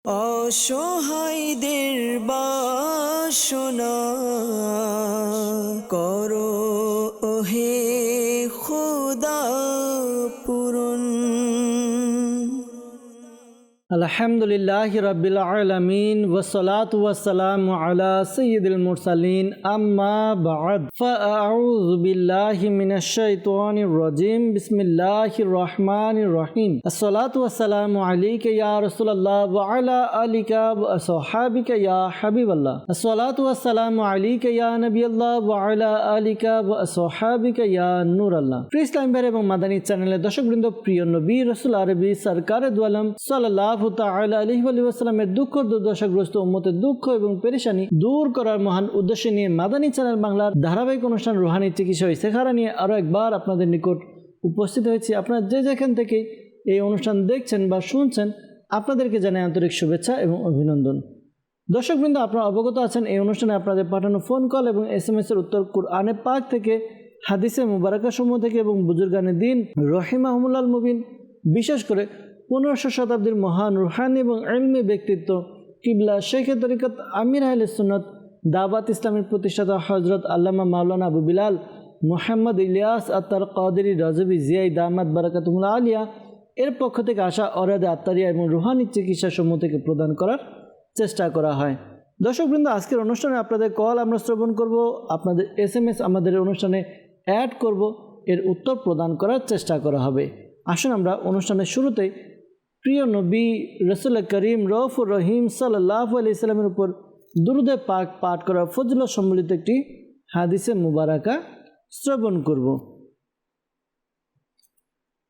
অসহায়দের বাসনা করো ওহে খোদা পূরণ। আলহামদুলিল্লাহি রাব্বিল আলামিন ওয়াসসালাতু ওয়াসসালামু আলা সাইয়্যিদিল মুরসালিন আম্মা বা'দ ফাআউযু বিল্লাহি মিনাশ শাইতানির রাজীম বিসমিল্লাহির রহমানির রহিম। আসসালাতু ওয়াসসালামু আলাইকা ইয়া রাসূলুল্লাহ ওয়া আলা আলিকা ওয়া আসহাবিকা ইয়া হাবিবাল্লাহ। আসসালাতু ওয়াসসালামু আলাইকা ইয়া নবিয়াল্লাহ ওয়া আলা আলিকা ওয়া আসহাবিকা ইয়া নূরাল্লাহ। প্রিয় ইসলাম ভাই এবং মাদানী চ্যানেলের দর্শকবৃন্দ, প্রিয় নবী রাসূল আরবি সরকারে দু আলম সাল্লাল্লাহু তাআলা আলাইহি ওয়া সাল্লামের দুঃখ দুর্দশাগ্রস্ত উম্মতের দুঃখ এবং পেরেশানি দূর করার মহান উদ্দেশ্য নিয়ে মাদানী চ্যানেল বাংলার ধারাবাহিক অনুষ্ঠান রুহানি চিকিৎসা ও ইস্তেখারা নিয়ে আরও একবার আপনাদের নিকট উপস্থিত হয়েছি। আপনারা যে যেখান থেকে এই অনুষ্ঠান দেখছেন বা শুনছেন, আপনাদেরকে জানাই আন্তরিক শুভেচ্ছা এবং অভিনন্দন। দর্শকবৃন্দ, আপনারা অবগত আছেন এই অনুষ্ঠানে আপনাদের পাঠানো ফোন কল এবং SMS এর উত্তর কুরআনে পাক থেকে, হাদিসে মুবারাকা সমূহ থেকে এবং বুজুর্গানে দিন রহিমাহুমুল্লাহ মুবিন, বিশেষ করে 1500 শতাব্দীর মহান রুহানি এবং ইলমি ব্যক্তিত্ব কিবলা শেখে তরিকত আমির আহলে সুন্নাত দাওয়াত ইসলামের প্রতিষ্ঠাতা হযরত আল্লামা মাওলানা আবু বিলাল মুহাম্মদ ইলিয়াস আত্তার কাদেরী রাজবি জিয়াই দামাত বারাকাতুহুল আলিয়া এর পক্ষ থেকে আসা অরাদে আত্মারিয়া এবং রুহানি চিকিৎসা সমূহ থেকে প্রদান করার চেষ্টা করা হয়। দর্শকবৃন্দ, আজকের অনুষ্ঠানে আপনাদের কল আমরা শ্রবণ করব, আপনাদের SMS আমাদের অনুষ্ঠানে অ্যাড করব, এর উত্তর প্রদান করার চেষ্টা করা হবে। আসুন আমরা অনুষ্ঠানের শুরুতেই প্রিয় নবী রাসূল করিম রউফুর রহিম সাল্লাল্লাহু আলাইহি সাল্লামের উপর দুরূদে পাক পাঠ করার ফজিলত সম্বলিত একটি হাদিসে মুবারাকা শ্রবণ করব।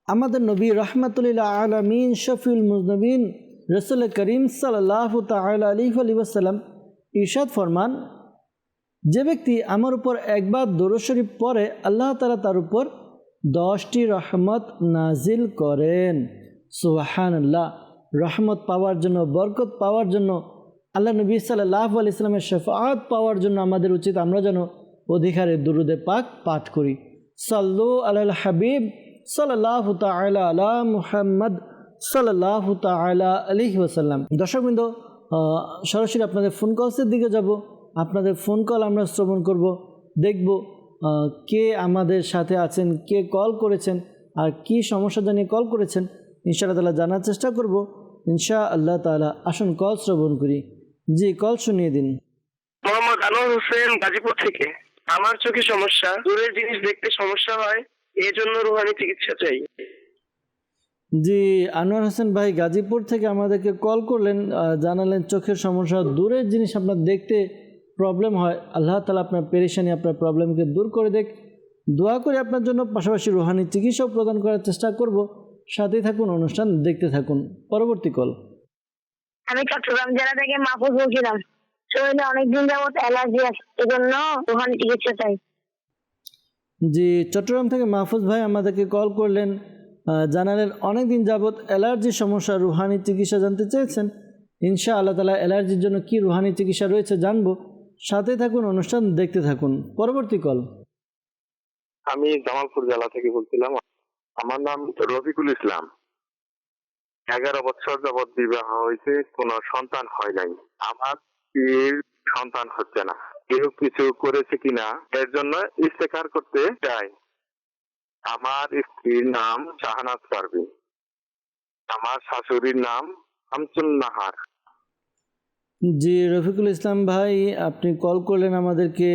আমাদের নবী রাহমাতুল আলামিন শফিউল মুজনবিন রাসূল করিম সাল্লাল্লাহু তাআলা আলাইহি ওয়া সাল্লাম ইরশাদ ফরমান, যে ব্যক্তি আমার উপর একবার দরুদ শরীফ পড়ে আল্লাহ তাআলা তার উপর 10টি রহমত নাজিল করেন। সুবহানাল্লাহ। রহমত পাওয়ার জন্য, বরকত পাওয়ার জন্য, আল্লাহ নবী সাল্লাল্লাহু আলাইহি সাল্লামের শাফাআত পাওয়ার জন্য আমাদের উচিত আমরা যেন অধিকারে দুরূদে পাক পাঠ করি। সাল্লু আলাল হাবিব সাল্লাল্লাহু তাআলা আলা মুহাম্মদ সাল্লাল্লাহু তাআলা আলাইহি ওয়াসাল্লাম। দর্শকবৃন্দ, সরাসরি আপনাদের ফোন কলসের দিকে যাব। আপনাদের ফোন কল আমরা শ্রবণ করব, দেখব কে আমাদের সাথে আছেন, কে কল করেছেন আর কি সমস্যা জানিয়ে কল করেছেন, ইনশাআল্লাহ তাআলা জানার চেষ্টা করব ইনশাআল্লাহ তাআলা। আসুন কল শ্রবণ করি। জি, কল শুনিয়ে দিন। মোহাম্মদ আনোয়ার হোসেন, গাজীপুর থেকে। আমার চোখে সমস্যা, দূরের জিনিস দেখতে সমস্যা হয়, এই জন্য রুহানি চিকিৎসা চাই। জি, আনোয়ার হোসেন ভাই গাজীপুর থেকে আমাদেরকে কল করলেন, জানালেন চোখের সমস্যা, দূরের জিনিস আপনার দেখতে প্রবলেম হয়। আল্লাহ তাআলা আপনার পেরেশানি, আপনার প্রবলেমকে দূর করে দেখ। দোয়া করে আপনার জন্য, পাশাপাশি রুহানি চিকিৎসাও প্রদান করার চেষ্টা করব। সাথেই থাকুন, অনুষ্ঠান দেখতে থাকুন। পরবর্তী কল। আমি চট্টগ্রাম জেলা থেকে মাহফুজ বলছিলাম। শরীরে অনেকদিন যাবত অ্যালার্জি আছে, এজন্য রুহানি চিকিৎসা চাই। জি, চট্টগ্রাম থেকে মাহফুজ ভাই আমাদেরকে কল করলেন, জানালেন অনেক দিন যাবত অ্যালার্জির সমস্যা, রুহানি চিকিৎসা জানতে চেয়েছেন। ইনশাআল্লাহ তাআলা অ্যালার্জির জন্য কি রুহানি চিকিৎসা রয়েছে জানবো। সাথে থাকুন, অনুষ্ঠান দেখতে থাকুন। পরবর্তী কল। আমি জামালপুর জেলা থেকে বলছিলাম। আমার নাম রফিকুল ইসলাম। 11 বছর যাবৎ বিবাহ হয়েছে, কোনো সন্তান হয় নাই। আমার স্ত্রীর সন্তান হচ্ছে না। কেউ কিছু করেছে কিনা এর জন্য ইস্তেখার করতে চাই। আমার স্ত্রীর নাম শাহনাজ পারভীন, আমার শাশুড়ির নাম শামসুন নাহার। জি, রফিকুল ইসলাম ভাই, আপনি কল করলেন আমাদেরকে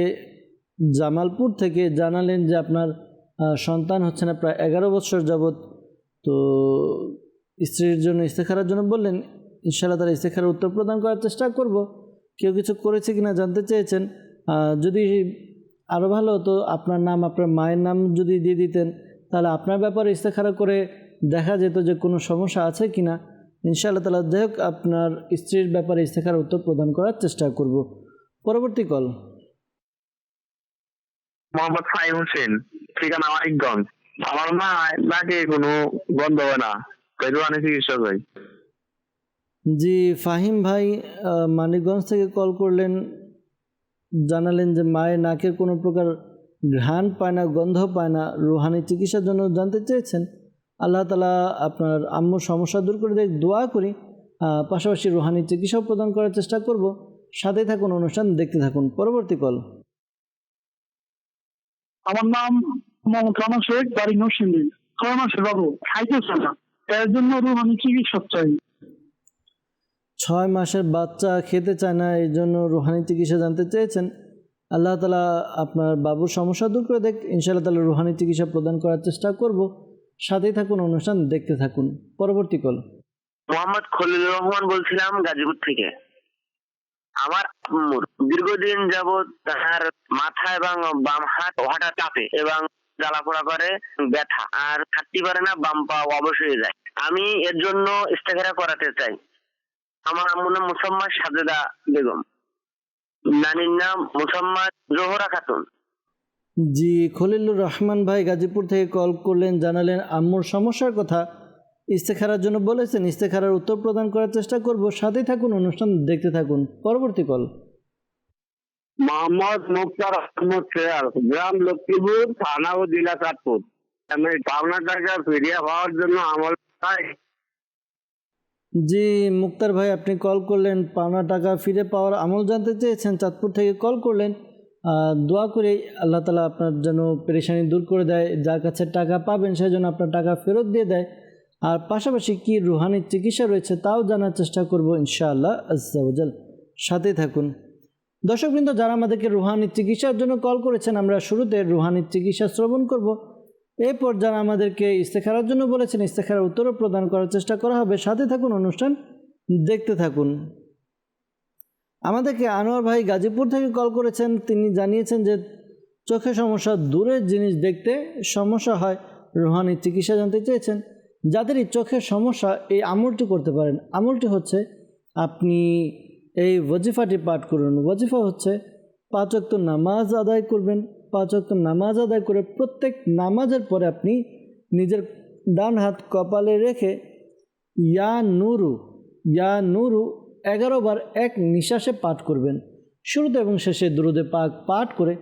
জামালপুর থেকে, জানালেন যে আপনার সন্তান হচ্ছে না প্রায় 11 বছর যাবৎ। তো স্ত্রীর জন্য ইস্তেখারার জন্য বললেন। ইনশাআল্লাহ তার ইস্তেখারার উত্তর প্রদান করার চেষ্টা করব। কেউ কিছু করেছে কিনা জানতে চেয়েছেন। যদি আরও ভালো হতো আপনার নাম, আপনার মায়ের নাম যদি দিয়ে দিতেন, তাহলে আপনার ব্যাপারে ইস্তেখারা করে দেখা যেত যে কোনো সমস্যা আছে কিনা। ইনশাআল্লাহ তাআলা যাই হোক, আপনার স্ত্রীর ব্যাপারে ইস্তেখারার উত্তর প্রদান করার চেষ্টা করব। পরবর্তী কল। মোহাম্মদ ফাহিম হোসেন, ঠিকানা মানিকগঞ্জ। আমার মা নাকে কোনো গন্ধ হয় না, তাই রুহানি চিকিৎসা চাই। জি, ফাহিম ভাই মানিকগঞ্জ থেকে কল করলেন, জানালেন যে মায়ের নাকে কোনো প্রকার ঘ্রাণ পায় না, গন্ধ পায় না, রুহানি চিকিৎসার জন্য জানতে চেয়েছেন। আল্লাহ তাআলা আপনার আম্মুর সমস্যা দূর করে দেখ। দোয়া করি পাশাপাশি রুহানি চিকিৎসাও প্রদান করার চেষ্টা করব। সাথে থাকুন, অনুষ্ঠান দেখতে থাকুন। পরবর্তী কল। আমার নাম মোহাম্মদ রানা শেখ, বাড়ি নরসিংদী। 6 মাসের বাবু খাইতেছে না, এর জন্য রুহানি চিকিৎসা চাই। 6 মাসের বাচ্চা খেতে চায় না, এই জন্য রুহানি চিকিৎসা জানতে চেয়েছেন। আল্লাহ তাআলা আপনার বাবুর সমস্যা দূর করে দেখ। ইনশাআল্লাহ তাআলা রুহানি চিকিৎসা প্রদান করার চেষ্টা করব। সাথেই থাকুন, অনুষ্ঠান দেখতে থাকুন। পরবর্তী কল। মোহাম্মদ খলিলুর রহমান বলছিলাম গাজীপুর থেকে। আমার আম্মুর দীর্ঘদিন যাবৎ তার মাথা এবং বাম হাত হঠাৎ কাঁপে এবং জ্বালাপোড়া করে, ব্যথা, আর হাঁটতে পারে না, বাম পা অবশ হয়ে যায়। আমি এর জন্য ইস্তেখারা করাতে চাই। আমার আম্মুর নাম মুসাম্মদ সাজেদা বেগম, নানির নাম মুসাম্মদ জোহরা খাতুন। জি, খলিলুর রহমান ভাই গাজীপুর থেকে কল করলেন, জানালেন আম্মুর সমস্যার কথা, ইস্তেখারার জন্য বলেছেন। ইস্তেখারার উত্তর প্রদান করার চেষ্টা করব। সাথেই থাকুন, অনুষ্ঠান দেখতে থাকুন। পরবর্তী কল। মোহাম্মদ মুক্তার আহমদ শেয়াল, গ্রাম লক্ষ্মীপুর, থানা ও জেলা চাঁদপুর। আমি পাওনা টাকা ফিরিয়ে পাওয়ার জন্য আমল চাই। জি মুক্তার ভাই, আপনি কল করলেন, পাওনা টাকা ফিরে পাওয়ার আমল জানতে চেয়েছেন, চাঁদপুর থেকে কল করলেন। দোয়া করে আল্লাহ তাআলা আপনার যেন পেরেশানি দূর করে দেয়, যার কাছে টাকা পাবেন সে যেন আপনার টাকা ফেরত দিয়ে দেয়। আর পাশাপাশি কি রুহানি চিকিৎসা রয়েছে তাও জানার চেষ্টা করব ইনশাআল্লাহ আজ্জা ওয়া জাল। সাথেই থাকুন। দর্শকবৃন্দ, যারা আমাদেরকে রুহানি চিকিৎসার জন্য কল করেছেন, আমরা শুরুতে রুহানি চিকিৎসা শ্রবণ করব। এরপর যারা আমাদেরকে ইস্তেখারার জন্য বলেছেন, ইস্তেখারার উত্তরও প্রদান করার চেষ্টা করা হবে। সাথে থাকুন, অনুষ্ঠান দেখতে থাকুন। আমাদেরকে আনোয়ার ভাই গাজীপুর থেকে কল করেছেন। তিনি জানিয়েছেন যে চোখে সমস্যা, দূরের জিনিস দেখতে সমস্যা হয়, রুহানি চিকিৎসা জানতে চেয়েছেন। যাদেরই চোখের সমস্যা এই আমলটি করতে পারেন। আমলটি হচ্ছে আপনি এই ওয়াজিফাটি পাঠ করুন। ওয়াজিফা হচ্ছে 5 ওয়াক্ত নামাজ আদায় করবেন। 5 ওয়াক্ত নামাজ আদায় করে প্রত্যেক নামাজের পরে আপনি নিজের ডান হাত কপালে রেখে ইয়া নুরু 11 বার এক নিঃশ্বাসে পাঠ করবেন। শুরুতে এবং শেষে দুরূদে পাক পাঠ করে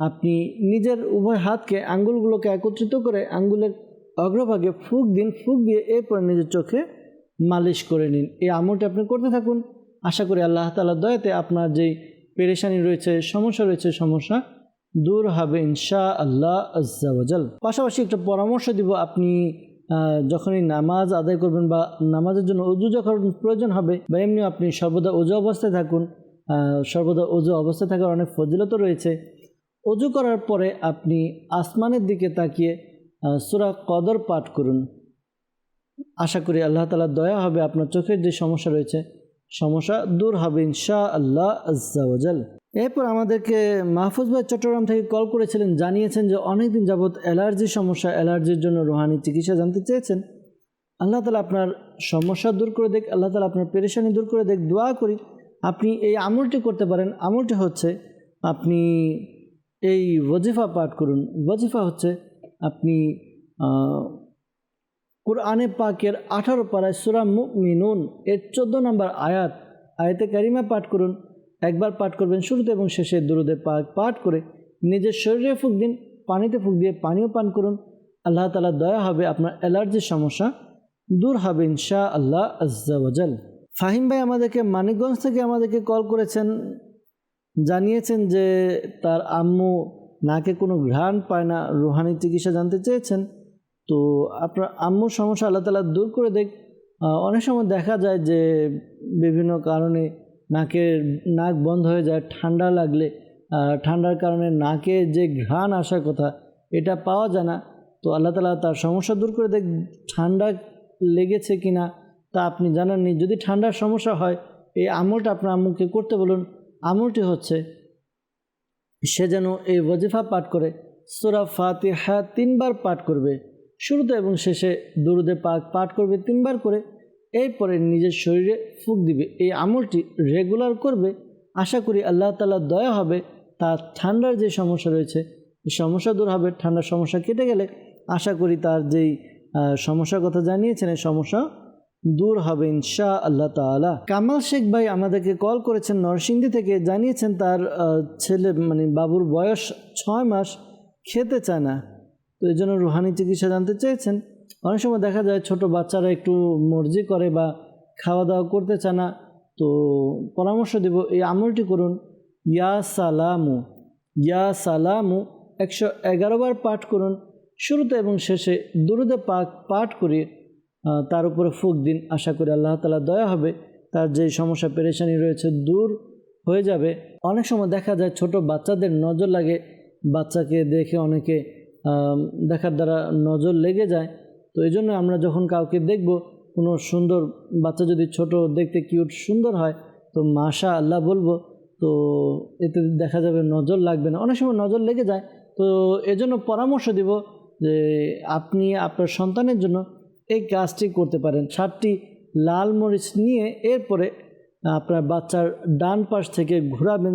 আপনি নিজের উভয় হাতকে, আঙ্গুলগুলোকে একত্রিত করে আঙ্গুলের অগ্রভাগে ফুঁক দিন। ফুঁক দিয়ে এরপর নিজের চোখে মালিশ করে নিন। এই আমলটি আপনি করতে থাকুন। আশা করি আল্লাহ তাআলার দয়াতে আপনার যেই পেরেশানি রয়েছে, সমস্যা রয়েছে, সমস্যা দূর হবে ইনশাআল্লাহ আজ্জা ওয়া জাল। পাশাপাশি একটা পরামর্শ দিব, আপনি যখনই নামাজ আদায় করবেন বা নামাজের জন্য ওযু যখন প্রয়োজন হবে বা এমনি আপনি সর্বদা ওযু অবস্থায় থাকুন। সর্বদা ওযু অবস্থায় থাকার অনেক ফজিলত রয়েছে। ওযু করার পরে আপনি আসমানের দিকে তাকিয়ে সূরা কদর পাঠ করুন। আশা করি আল্লাহ তাআলার দয়া হবে, আপনার চোখের যে সমস্যা রয়েছে সমস্যা দূর হবে ইনশাআল্লাহ আজ্জা ওয়া জাল। এরপর আমাদেরকে মাহফুজ ভাই চট্টগ্রাম থেকে কল করেছিলেন, জানিয়েছেন যে অনেকদিন যাবৎ অ্যালার্জির সমস্যা, অ্যালার্জির জন্য রুহানি চিকিৎসা জানতে চেয়েছেন। আল্লাহ তাআলা আপনার সমস্যা দূর করে দেখ, আল্লাহ তাআলা আপনার পেরেশানি দূর করে দেখ। দোয়া করি আপনি এই আমলটি করতে পারেন। আমলটি হচ্ছে আপনি এই ওয়াজিফা পাঠ করুন। ওয়াজিফা হচ্ছে আপনি কুরআনে পাকের 18 পারায় সূরা মুমিনুন এর 14 নম্বর আয়াতে কারিমা পাঠ করুন। একবার পাঠ করবেন শুরুতে এবং শেষে দুরূদে পাক পাঠ করে নিজের শরীরে ফুঁক দিন, পানিতে ফুঁক দিয়ে পানিও পান করুন। আল্লাহ তাআলার দয়া হবে, আপনার অ্যালার্জির সমস্যা দূর হবে ইনশাআল্লাহ আজ্জা ওয়া জাল। ফাহিম ভাই আমাদেরকে মানিকগঞ্জ থেকে আমাদেরকে কল করেছেন, জানিয়েছেন যে তার আম্মু নাকে কোনো ঘ্রাণ পায় না, রুহানি চিকিৎসা জানতে চেয়েছেন। তো আপনার আম্মুর সমস্যা আল্লাহ তাআলা দূর করে দেখ। অনেক সময় দেখা যায় যে বিভিন্ন কারণে নাক বন্ধ হয়ে যায়, ঠান্ডা লাগলে ঠান্ডার কারণে নাকে যে ঘ্রাণ আসার কথা এটা পাওয়া যায় না। তো আল্লাহ তাআলা তার সমস্যা দূর করে দেখ। ঠান্ডা লেগেছে কিনা তা আপনি জানাননি, যদি ঠান্ডার সমস্যা হয় এই আমলটা আপনার আম্মুকে করতে বলুন। আমলটি হচ্ছে সে যেন এই ওয়াজিফা পাঠ করে সূরা ফাতিহা 3 বার পাঠ করবে। শুরুতে এবং শেষে দুরূদে পাক পাঠ করবে 3 বার করে। এরপরে নিজের শরীরে ফুঁক দিবে। এই আমলটি রেগুলার করবে। আশা করি আল্লাহ তাআলার দয়া হবে, তার ঠান্ডার যে সমস্যা রয়েছে এই সমস্যা দূর হবে। ঠান্ডার সমস্যা কেটে গেলে আশা করি তার যেই সমস্যার কথা জানিয়েছেন এই সমস্যা দূর হবে ইনশাআল্লাহ তাআলা। কামাল শেখ ভাই আমাদেরকে কল করেছেন নরসিংদী থেকে, জানিয়েছেন তার ছেলে বাবুর বয়স 6 মাস, খেতে চায় না। তো এই জন্য রুহানি চিকিৎসা জানতে চেয়েছেন। অনেক সময় দেখা যায় ছোট বাচ্চারা একটু মর্জি করে বা খাওয়া দাওয়া করতে চায় না, তো পরামর্শ দেব এই আমলটি করুন। ইয়া সালামু, ইয়া সালামু 111 বার পাঠ করুন। শুরুতে এবং শেষে দুরুদে পাক পাঠ করে তার উপরে ফুঁক দিন। আশা করি আল্লাহ তাআলা দয়া হবে, তার যে সমস্যা পেরেশানি রয়েছে দূর হয়ে যাবে। অনেক সময় দেখা যায় ছোট বাচ্চাদের নজর লাগে, বাচ্চাকে দেখে অনেকে দেখার দ্বারা নজর লেগে যায়। তো এই জন্য আমরা যখন কাউকে দেখব, কোনো সুন্দর বাচ্চা যদি ছোট দেখতে কিউট সুন্দর হয়, তো মাশা আল্লাহ বলবো, তো এতে দেখা যাবে নজর লাগবে না। অনেক সময় নজর লেগে যায়, তো এজন্য পরামর্শ দিব যে আপনি আপনার সন্তানের জন্য এই কাজটি করতে পারেন। 7টি লাল মরিচ নিয়ে এরপরে আপনার বাচ্চার ডান পাশ থেকে ঘোরাবেন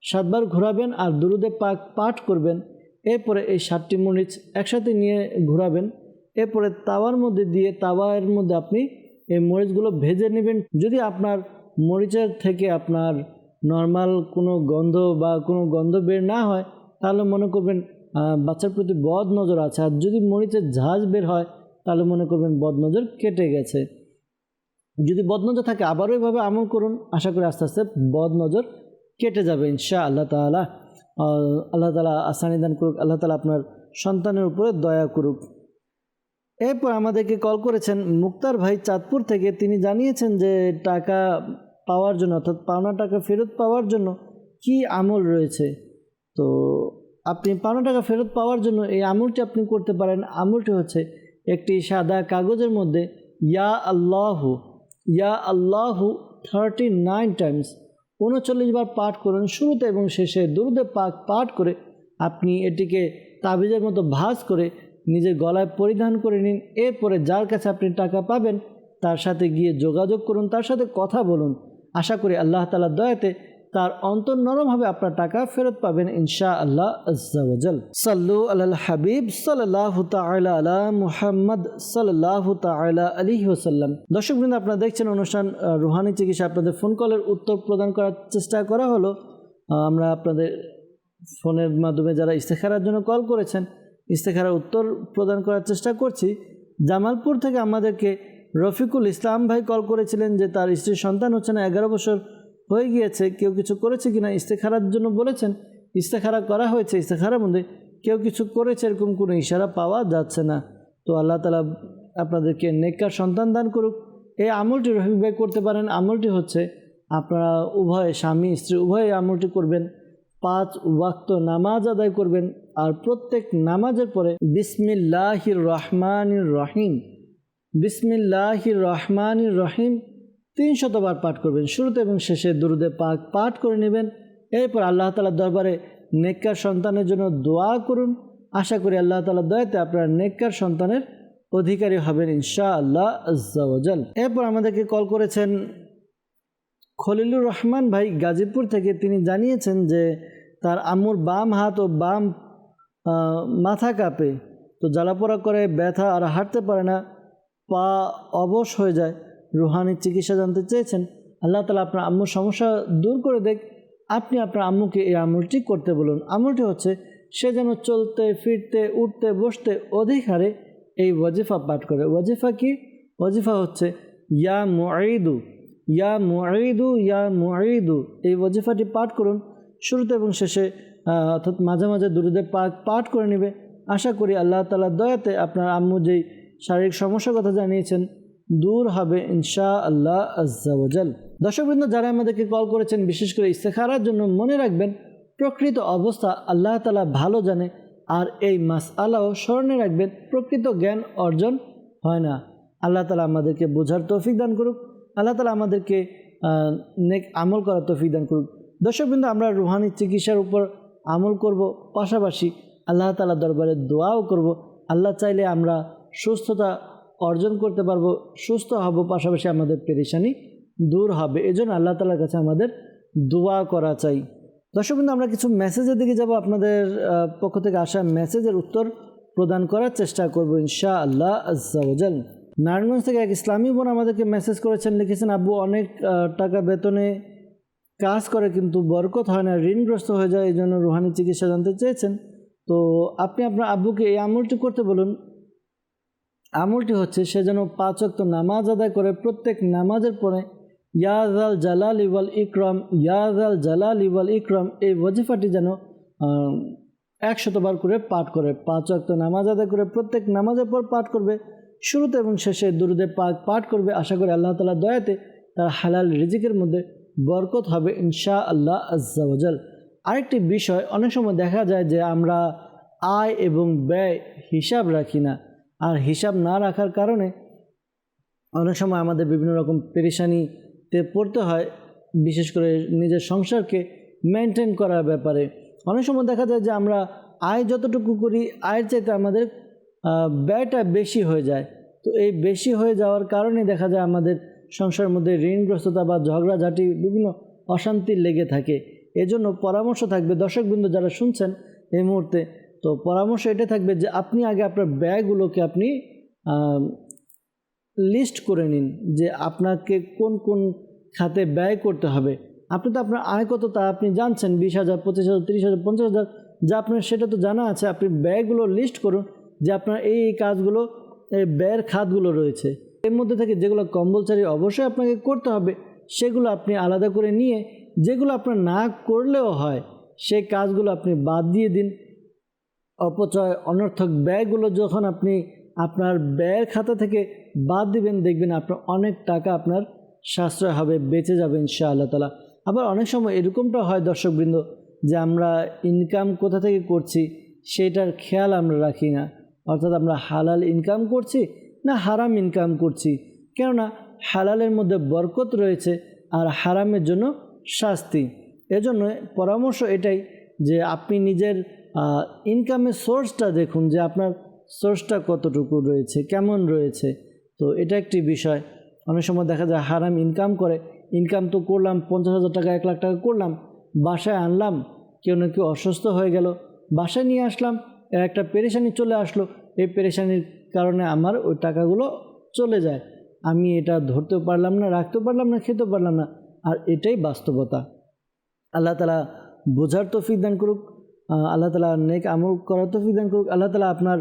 7বার ঘোরাবেন আর দুরুদে পাক পাঠ করবেন। এরপরে এই 7টি মরিচ একসাথে নিয়ে ঘোরাবেন। এরপরে তাওয়ার মধ্যে দিয়ে তাওয়ার মধ্যে আপনি এই মরিচগুলো ভেজে নেবেন। যদি আপনার মরিচের থেকে আপনার নর্মাল কোনো গন্ধ বা কোনো গন্ধ বের না হয়, তাহলে মনে করবেন বাচ্চার প্রতি বদ নজর আছে। আর যদি মরিচের ঝাঁজ বের হয়, তাহলে মনে করবেন বদ নজর কেটে গেছে। যদি বদনজর থাকে আবারও এভাবে আমল করুন, আশা করি আস্তে আস্তে বদনজর কেটে যাবে ইনশাআল্লাহ তাআলা। আল্লাহ তাআলা আসানি দান করুক, আল্লাহ তাআলা আপনার সন্তানের উপরে দয়া করুক। এরপর আমাদেরকে কল করেছেন মুক্তার ভাই চাঁদপুর থেকে। তিনি জানিয়েছেন যে টাকা পাওয়ার জন্য, অর্থাৎ পাওনা টাকা ফেরত পাওয়ার জন্য কি আমল রয়েছে। তো আপনি পাওনা টাকা ফেরত পাওয়ার জন্য এই আমলটি আপনি করতে পারেন। আমলটি হচ্ছে একটি সাদা কাগজের মধ্যে ইয়া আল্লাহু 39 টাইমস 39 বার পাঠ করুন। শুরুতে এবং শেষে দুরুদে পাক পাঠ করে আপনি এটিকে তাবিজের মতো ভাঁজ করে নিজের গলায় পরিধান করে নিন। এরপরে যার কাছে আপনি টাকা পাবেন তার সাথে গিয়ে যোগাযোগ করুন, তার সাথে কথা বলুন। আশা করি আল্লাহ তাআলার দয়াতে তার অন্তর নরম হবে, আপনার টাকা ফেরত পাবেন ইনশাআল্লাহ আজ্জা ওয়া জাল। সাল্লু আলাল হাবিব সাল্লাল্লাহু তাআলা আলা মুহাম্মদ সাল্লাল্লাহু তাআলা আলাইহি ওয়াসাল্লাম। দর্শকবৃন্দ, আপনারা দেখছেন অনুষ্ঠান রুহানি চিকিৎসা। আপনাদের ফোন কলের উত্তর প্রদান করার চেষ্টা করা হলো। আমরা আপনাদের ফোনের মাধ্যমে যারা ইস্তেখারার জন্য কল করেছেন, ইস্তেখারার উত্তর প্রদান করার চেষ্টা করছি। জামালপুর থেকে আমাদেরকে রফিকুল ইসলাম ভাই কল করেছিলেন যে তার স্ত্রীর সন্তান হচ্ছে না, 11 বছর হয়ে গিয়েছে, কেউ কিছু করেছে কিনা ইস্তেখারার জন্য বলেছেন। ইস্তেখারা করা হয়েছে, ইস্তেখারার মধ্যে কেউ কিছু করেছে এরকম কোনো ইশারা পাওয়া যাচ্ছে না। তো আল্লাহ তাআলা আপনাদেরকে নেককার সন্তান দান করুক। এই আমলটি রফিক ভাই করতে পারেন। আমলটি হচ্ছে আপনারা উভয়ে স্বামী স্ত্রী উভয়ে আমলটি করবেন। 5 ওয়াক্ত নামাজ আদায় করবেন আর প্রত্যেক নামাজের পরে বিসমিল্লাহির রহমানির রহিম 300 বার পাঠ করবেন। শুরুতে এবং শেষে দুরুদে পাক পাঠ করে নেবেন। এরপর আল্লাহ তাআলার দরবারে নেককার সন্তানের জন্য দোয়া করুন। আশা করি আল্লাহ তাআলার দয়াতে আপনারা নেককার সন্তানের অধিকারী হবেন ইনশাআল্লাহ আজ্জা ওয়া জাল। এরপর আমাদেরকে কল করেছেন খলিলুর রহমান ভাই গাজীপুর থেকে। তিনি জানিয়েছেন যে তার আম্মুর বাম হাত ও বাম মাথা কাঁপে, তো জ্বালাপোড়া করে, ব্যথা আর হাঁটতে পারে না, পা অবশ হয়ে যায়। রুহানি চিকিৎসা জানতে চেয়েছেন। আল্লাহ তাআলা আপনার আম্মুর সমস্যা দূর করে দেখ। আপনি আপনার আম্মুকে এই আমলটি করতে বলুন। আমলটি হচ্ছে সে যেন চলতে ফিরতে উঠতে বসতে অধিক হারে এই ওয়াজিফা পাঠ করে। ওয়াজিফা কি? ওয়াজিফা হচ্ছে ইয়া মুঈদু ইয়া মুঈদু ইয়া মুঈদু। এই ওয়াজিফাটি পাঠ করুন। শুরুতে এবং শেষে অর্থাৎ মাঝে মাঝে দুরুদে পাক পাঠ করে নেবে। আশা করি আল্লাহ তাআলার দয়াতে আপনার আম্মু যেই শারীরিক সমস্যার কথা জানিয়েছেন দূর হবে ইনশাআল্লাহ আজ্জা ওয়া জাল। দর্শকবৃন্দ, যারা আমাদেরকে কল করেছেন বিশেষ করে ইস্তেখারার জন্য, মনে রাখবেন প্রকৃত অবস্থা আল্লাহ তাআলা ভালো জানে। আর এই মাসআলাও স্মরণে রাখবেন, প্রকৃত জ্ঞান অর্জন হয় না। আল্লাহ তাআলা আমাদেরকে বোঝার তৌফিক দান করুক। আল্লাহ তাআলা আমাদেরকে নেক আমল করার তৌফিক দান করুক। দর্শকবৃন্দ, আমরা রুহানি চিকিৎসার উপর আমল করব, পাশাপাশি আল্লাহ তাআলার দরবারে দোয়াও করব। আল্লাহ চাইলে আমরা সুস্থতা অর্জন করতে পারবো, সুস্থ হব, পাশাপাশি আমাদের পেরেশানি দূর হবে। এজন্য আল্লাহ তাআলার কাছে আমাদের দোয়া করা চাই। দর্শকবৃন্দ, আমরা কিছু মেসেজের দিকে যাব। আপনাদের পক্ষ থেকে আসা মেসেজের উত্তর প্রদান করার চেষ্টা করব ইনশাআল্লাহ আজ্জা ওয়া জাল। নারায়ণগঞ্জ থেকে এক ইসলামী বোন আমাদেরকে মেসেজ করেছেন, লিখেছেন আব্বু অনেক টাকা বেতনে কাজ করে কিন্তু বরকত হয় না, ঋণগ্রস্ত হয়ে যায়, এই জন্য রুহানি চিকিৎসা জানতে চেয়েছেন। তো আপনি আপনার আব্বুকে এই আমলটি করতে বলুন। আমলটি হচ্ছে সে যেন 5 ওয়াক্ত নামাজ আদায় করে প্রত্যেক নামাজের পরে ইয়া যাল জালালি ওয়াল ইকরাম, ইয়া যাল জালালি ওয়াল ইকরাম এই ওয়াজিফাটি যেন 100 বার করে পাঠ করে। 5 ওয়াক্ত নামাজ আদায় করে প্রত্যেক নামাজের পর পাঠ করবে, শুরুতে এবং শেষে দুরুদে পাক পাঠ করবে। আশা করি আল্লাহ তাআলার দয়াতে তার হালাল রিজিকের মধ্যে বরকত হবে ইনশাআল্লাহ আজ্জা ওয়াজাল। আরেকটি বিষয়, অনেক সময় দেখা যায় যে আমরা আয় এবং ব্যয় হিসাব রাখি না, আর হিসাব না রাখার কারণে অনেক সময় আমাদের বিভিন্ন রকম পেরেশানিতে পড়তে হয়, বিশেষ করে নিজের সংসারকে মেনটেন করার ব্যাপারে। অনেক সময় দেখা যায় যে আমরা আয় যতটুকু করি আয়ের চাইতে আমাদের ব্যয়টা বেশি হয়ে যায়। তো এই বেশি হয়ে যাওয়ার কারণে দেখা যায় আমাদের সংসারের মধ্যে ঋণগ্রস্ততা বা ঝগড়াঝাটি বিভিন্ন অশান্তি লেগে থাকে। এজন্য পরামর্শ থাকবে দর্শকবৃন্দ যারা শুনছেন এই মুহূর্তে, তো পরামর্শ এটা থাকবে যে আপনি আগে আপনার ব্যয়গুলোকে আপনি লিস্ট করে নিন যে আপনাকে কোন কোন খাতে ব্যয় করতে হবে। আপনি তো আপনার আয় কত তা আপনি জানছেন, 20,000, 25,000, 30,000, 50,000, যা আপনার সেটা তো জানা আছে। আপনি ব্যয়গুলো লিস্ট করুন যে আপনার এই কাজগুলো, এই ব্যয়ের খাতগুলো রয়েছে, এর মধ্যে থেকে যেগুলো কম্পালসারি অবশ্যই আপনাকে করতে হবে সেগুলো আপনি আলাদা করে নিয়ে যেগুলো আপনার না করলেও হয় সেই কাজগুলো আপনি বাদ দিয়ে দিন। অপচয় অনর্থক ব্যয়গুলো যখন আপনি আপনার ব্যয়ের খাতা থেকে বাদ দিবেন, দেখবেন আপনার অনেক টাকা আপনার সাশ্রয় হবে, বেঁচে যাবে ইনশাআল্লাহ তাআলা। আবার অনেক সময় এরকমটা হয় দর্শকবৃন্দ যে আমরা ইনকাম কোথা থেকে করছি সেটার খেয়াল আমরা রাখি না, অর্থাৎ আমরা হালাল ইনকাম করছি না হারাম ইনকাম করছি। কেননা হালালের মধ্যে বরকত রয়েছে আর হারামের জন্য শাস্তি। এজন্য পরামর্শ এটাই যে আপনি নিজের ইনকামের সোর্সটা দেখুন যে আপনার সোর্সটা কতটুকু রয়েছে, কেমন রয়েছে। তো এটা একটি বিষয়। অনেক সময় দেখা যায় হারাম ইনকাম করে, ইনকাম তো করলাম 50,000 টাকা 1 লাখ টাকা করলাম, বাসায় আনলাম, কেউ না কেউ অসুস্থ হয়ে গেল, বাসায় নিয়ে আসলাম, একটা পেরেশানি চলে আসলো, এই পেরেশানির কারণে আমার ওই টাকাগুলো চলে যায়, আমি এটা ধরতেও পারলাম না, রাখতেও পারলাম না, খেতেও পারলাম না। আর এটাই বাস্তবতা। আল্লাহ তাআলা বোঝার তৌফিক দান করুক, আল্লাহ তাআলা নেক আমল করার তৌফিক দান করুক, আল্লাহ তাআলা আপনার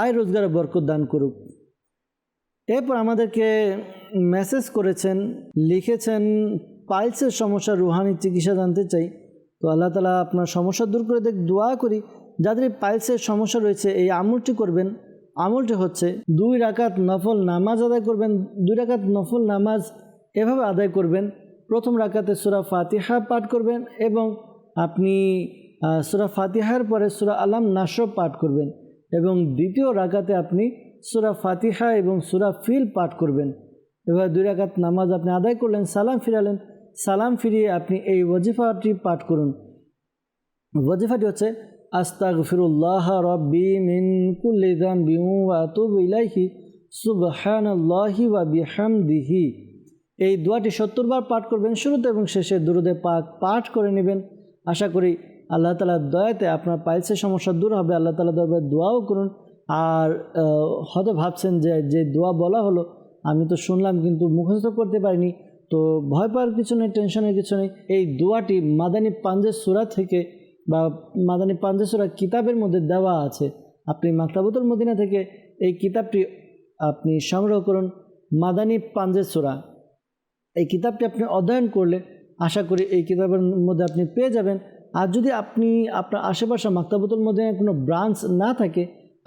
আয় রোজগারে বরকত দান করুক। এরপর আমাদেরকে মেসেজ করেছেন, লিখেছেন পাইলসের সমস্যা, রুহানি চিকিৎসা জানতে চাই। তো আল্লাহ তাআলা আপনার সমস্যা দূর করে দেখ, দোয়া করি। যাদের পাইলসের সমস্যা রয়েছে এই আমলটি করবেন। আমলটি হচ্ছে 2 রাকাত নফল নামাজ আদায় করবেন। 2 রাকাত নফল নামাজ এভাবে আদায় করবেন, প্রথম রাকাতে সূরা ফাতিহা পাঠ করবেন এবং আপনি সূরা ফাতিহার পরে সূরা আলাম নাসর পাঠ করবেন এবং দ্বিতীয় রাকাতে আপনি সূরা ফাতিহা এবং সূরা ফিল পাঠ করবেন। এবার 2 রাকাত নামাজ আপনি আদায় করলেন, সালাম ফিরালেন, সালাম ফিরিয়ে আপনি এই ওয়াজিফাটি পাঠ করুন। ওয়াজিফাটি হচ্ছে আস্তাগফিরুল্লাহ রাব্বি মিন কুল্লি যামবিন ওয়া আতুবু ইলাইহি সুবহানাল্লাহি ওয়া বিহামদিহি। এই দোয়াটি 70 বার পাঠ করবেন, শুরুতে এবং শেষে দুরুদে পাক পাঠ করে নেবেন। আশা করি আল্লাহ তাআলার দয়াতে আপনার পাইলসের সমস্যা দূর হবে। আল্লাহ তাআলার দরবারে দোয়াও করুন। আর হয়তো ভাবছেন যে দোয়া বলা হলো আমি তো শুনলাম কিন্তু মুখস্থ করতে পারিনি, তো ভয় পাওয়ার কিছু নেই, টেনশনের কিছু নেই। এই দোয়াটি মাদানী পাঞ্জের সূরা থেকে বা মাদানী পাঞ্জের সূরা কিতাবের মধ্যে দেওয়া আছে। আপনি মাকতাবাতুল মদিনা থেকে এই কিতাবটি আপনি সংগ্রহ করুন, মাদানী পাঞ্জের সূরা। এই কিতাবটি আপনি অধ্যয়ন করলে আশা করি এই কিতাবের মধ্যে আপনি পেয়ে যাবেন। আর যদি আপনি আপনার আশেপাশে মাকতাবাতুল মদিনার কোনো ব্রাঞ্চ না থাকে,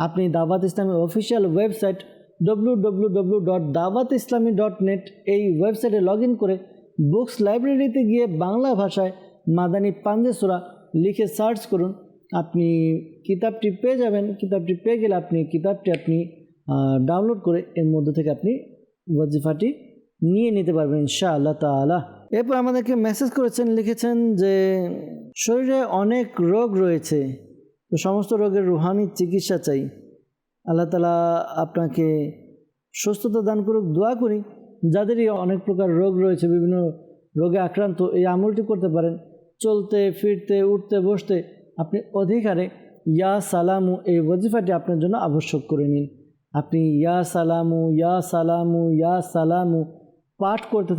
আপনি দাওয়াত ইসলামের অফিসিয়াল ওয়েবসাইট www.dawatislami.net এই ওয়েবসাইটে লগ ইন করে বুকস লাইব্রেরিতে গিয়ে বাংলা ভাষায় মাদানী পাঞ্জে সূরা লিখে সার্চ করুন, আপনি কিতাবটি পেয়ে যাবেন। কিতাবটি পেয়ে গেলে আপনি কিতাবটি ডাউনলোড করে এর মধ্যে থেকে আপনি ওয়াজিফাটি নিয়ে নিতে পারবেন ইনশাআল্লাহ তাআলা। এরপর আমাদেরকে মেসেজ করেছেন, লিখেছেন যে শরীরে অনেক রোগ রয়েছে, তো সমস্ত রোগের রুহানি চিকিৎসা চাই। আল্লাহ তাআলা আপনাকে সুস্থতা দান করুক। দোয়া করি যাদেরই অনেক প্রকার রোগ রয়েছে, বিভিন্ন রোগে আক্রান্ত, এই আমলটি করতে পারেন। চলতে ফিরতে উঠতে বসতে আপনি অধিকারে ইয়া সালামু এই ওয়াজিফাটি আপনার জন্য আবশ্যক করে নিন। আপনি ইয়া সালামু ইয়া সালামু ইয়া সালামু পাঠ করতে